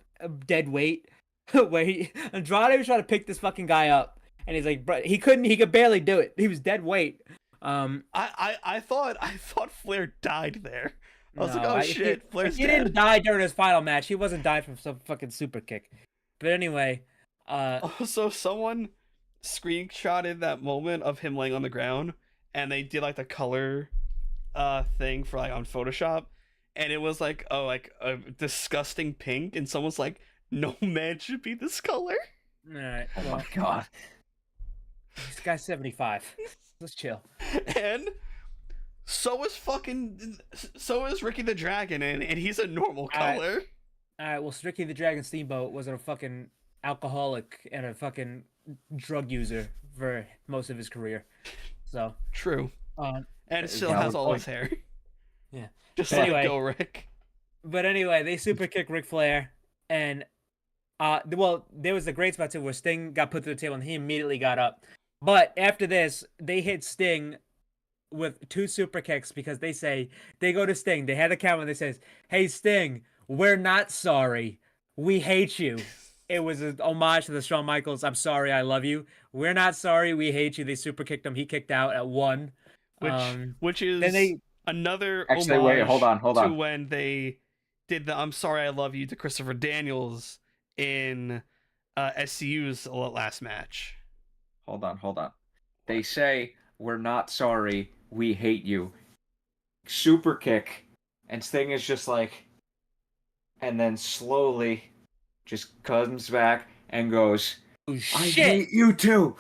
dead weight, where Andrade was trying to pick this fucking guy up, and he's like, bro, he could barely do it. He was dead weight. I thought Flair died there. I was like, oh shit, Flair's he dead. didn't die during his final match. He wasn't dying from some fucking super kick. But anyway, also someone screenshotted that moment of him laying on the ground, and they did like the color thing for like on Photoshop, and it was like a disgusting pink, and someone's like, no man should be this color. All right. Oh my god. This guy's 75. Let's chill. And so is Ricky the Dragon, and he's a normal color. All right. Well, Ricky the Dragon Steamboat was a fucking alcoholic and a fucking drug user for most of his career. So true. And still valid has all point. his hair. Yeah. Just But like anyway, go Rick. But anyway, they super kick Ric Flair, and well, there was a great spot too where Sting got put to the table and he immediately got up. But after this, they hit Sting with 2 super kicks because they go to Sting. They had the camera and they says, "Hey Sting, we're not sorry. We hate you." It was an homage to the Shawn Michaels, "I'm sorry, I love you. We're not sorry, we hate you." They super kicked him. He kicked out at 1. Which is another Actually, homage wait, hold on. to when they did the "I'm sorry, I love you" to Christopher Daniels in SCU's last match. Hold on. They say, "We're not sorry, we hate you." Super kick, and Sting is just like, and then slowly just comes back and goes, Oh, "I shit. hate you too."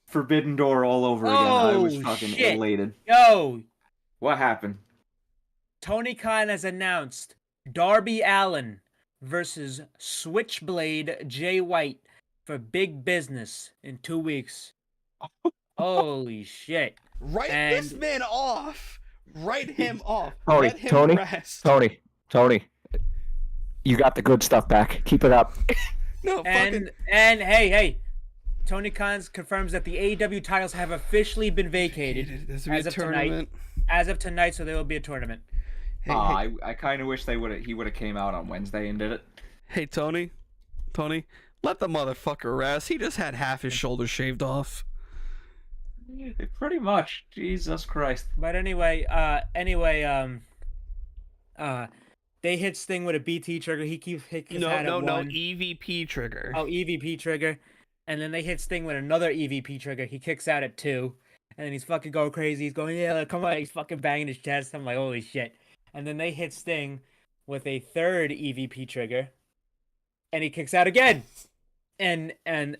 Forbidden Door all over again. I was Oh, fucking shit. elated. Yo, What happened? Tony Khan has announced Darby Allin versus Switchblade Jay White for big business in 2 weeks. Holy shit. Write this man off. Write him off. Tony, Let him rest. Tony, you got the good stuff back. Keep it up. No, And hey, Tony Khan confirms that the AEW titles have officially been vacated There's gonna be a tournament. As of tonight, so there will be a tournament. Hey, I kind of wish he would have came out on Wednesday and did it. hey, Tony, let the motherfucker rest. He just had half his shoulder shaved off. Pretty much. Jesus Christ. But anyway, they hit Sting with a BT trigger. He keeps hitting his hat at 1. EVP trigger. Oh, EVP trigger. And then they hit Sting with another EVP trigger. He kicks out at 2. And then he's fucking going crazy. He's going, yeah, come on. He's fucking banging his chest. I'm like, holy shit. And then they hit Sting with a 3rd EVP trigger. And he kicks out again. And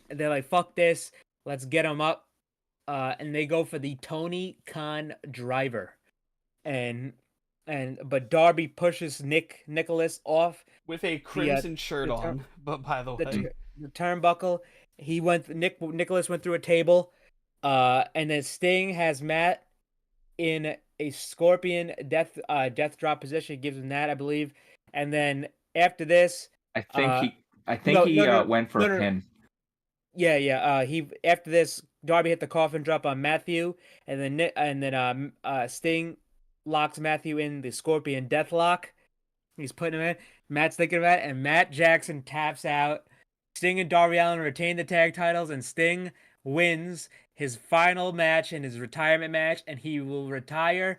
they're like, fuck this. Let's get him up. And they go for the Tony Khan driver. But Darby pushes Nicholas off with a crimson shirt on. But by the way, the turnbuckle. Nicholas went through a table. And then Sting has Matt in a scorpion death drop position. Gives him that, I believe. And then after this, I think he went for a pin. Yeah. After this, Darby hit the coffin drop on Matthew, and then Sting locks Matthew in the scorpion deathlock. He's putting him in. Matt's thinking about it, and Matt Jackson taps out. Sting and Darby Allin retain the tag titles, and Sting wins his final match in his retirement match, and he will retire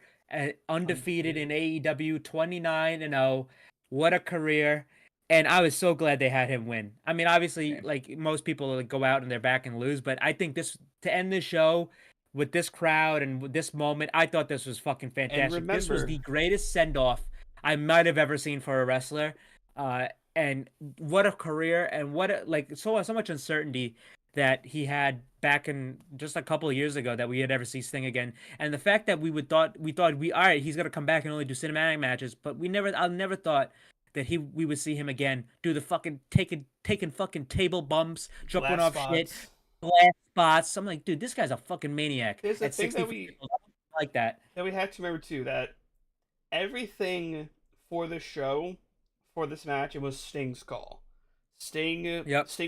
undefeated in AEW, 29-0. What a career. And I was so glad they had him win. I mean, obviously, like most people go out and they're back and lose, but I think to end this show with this crowd and with this moment, I thought this was fucking fantastic. This was the greatest send-off I might have ever seen for a wrestler. And what a career, and so much uncertainty that he had back in just a couple of years ago that we had ever see Sting again. And the fact that we thought all right, he's gonna come back and only do cinematic matches, but I never thought that we would see him again do the fucking taking fucking table bumps, jumping Glass off shit, spots. glass spots. I'm like, dude, this guy's a fucking maniac. There's a At thing 60 that we like that. that we have to remember too, that everything for the show, for this match, it was Sting's call. Sting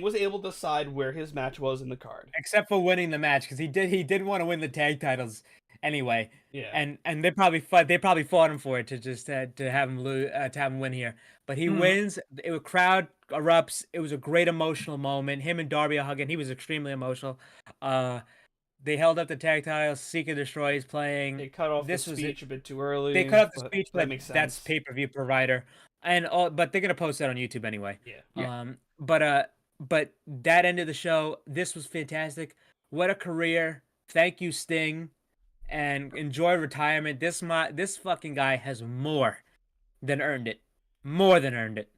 was able to decide where his match was in the card. Except for winning the match, because he did want to win the tag titles anyway. Yeah. And they probably fought him for it to just to have him to have him win here. But he wins. The crowd erupts. It was a great emotional moment. Him and Darby are hugging. He was extremely emotional. They held up the tag titles. Seek and Destroy is playing. They cut off This the was speech a bit too early. They cut off the speech, that but makes sense. that's pay-per-view provider. And but they're gonna post that on YouTube anyway. Yeah. But that end of the show, this was fantastic. What a career! Thank you, Sting, and enjoy retirement. This fucking guy has more than earned it. More than earned it.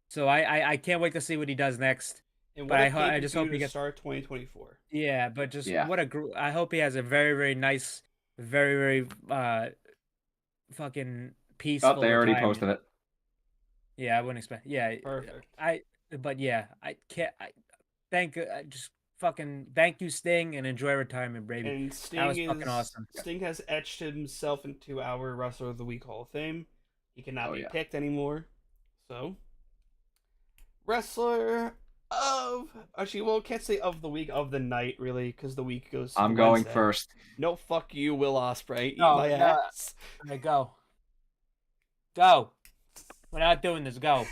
So I can't wait to see what he does next. And But what I just hope he to gets start 2024. Yeah, but just Yeah. what a I hope he has a very, very nice, very, very fucking peaceful. Oh, they already retirement. posted it. Yeah, I wouldn't expect. Yeah, Perfect. But yeah, I can't. Just fucking thank you, Sting, and enjoy retirement, baby. And That was fucking awesome. Sting has etched himself into our Wrestler of the Week Hall of Fame. He cannot be picked anymore. So, Wrestler of... Actually, well, can't say of the week, of the night, really, because the week goes to I'm going Wednesday. first. No, fuck you, Will Ospreay. Eat No, my no. ass. Okay, go. Go. We're not doing this. Go.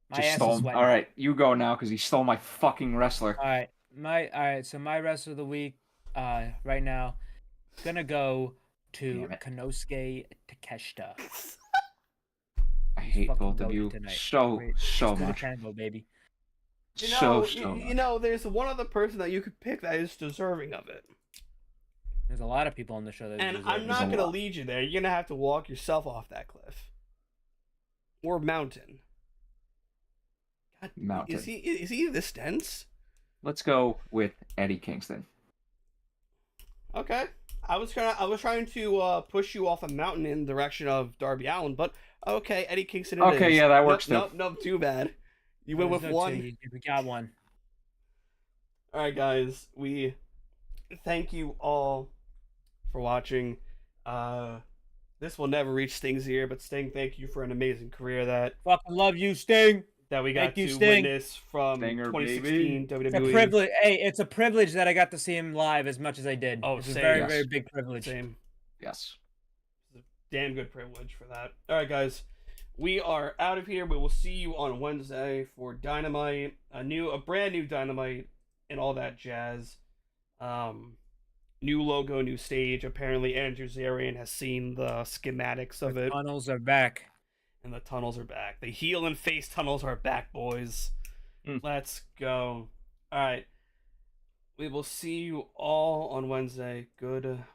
My Just ass stole is him. sweating. All right, you go now because he stole my fucking wrestler. All right. So my wrestler of the week, right now, gonna go to Damn it. Konosuke Takeshita. I hate fucking both of goated you tonight. so Great. so Let's do the much. tango, baby. You So know, much. you know, there's one other person that you could pick that is deserving of it. There's a lot of people on the show that And deserve I'm it. not a going to lot. lead you there. You're going to have to walk yourself off that cliff. Or mountain. God, Mountain. Is he this dense? Let's go with Eddie Kingston. Okay. I was trying to push you off a mountain in the direction of Darby Allin, but okay, Eddie Kingston. Okay, yeah, that works too. Nope, too bad. You went There's with no one. two. We got one. All right, guys. We thank you all for watching. This will never reach Sting's ear, but Sting, thank you for an amazing career that Fucking love you, Sting. we got Thank you, to Sting. witness from Stinger, 2016 baby. It's a WWE. privilege. Hey, it's a privilege that I got to see him live as much as I did. Oh, it's a same. very, Yes. very big privilege. Same. Yes. Damn good privilege for that. All right, guys. We are out of here. We will see you on Wednesday for Dynamite, a brand new Dynamite, and all that jazz. New logo, new stage. Apparently, Andrew Zarian has seen the schematics of it, Tunnels are back. and the tunnels are back. The heel and face tunnels are back, boys. Let's go. All right. We will see you all on Wednesday. Goodbye.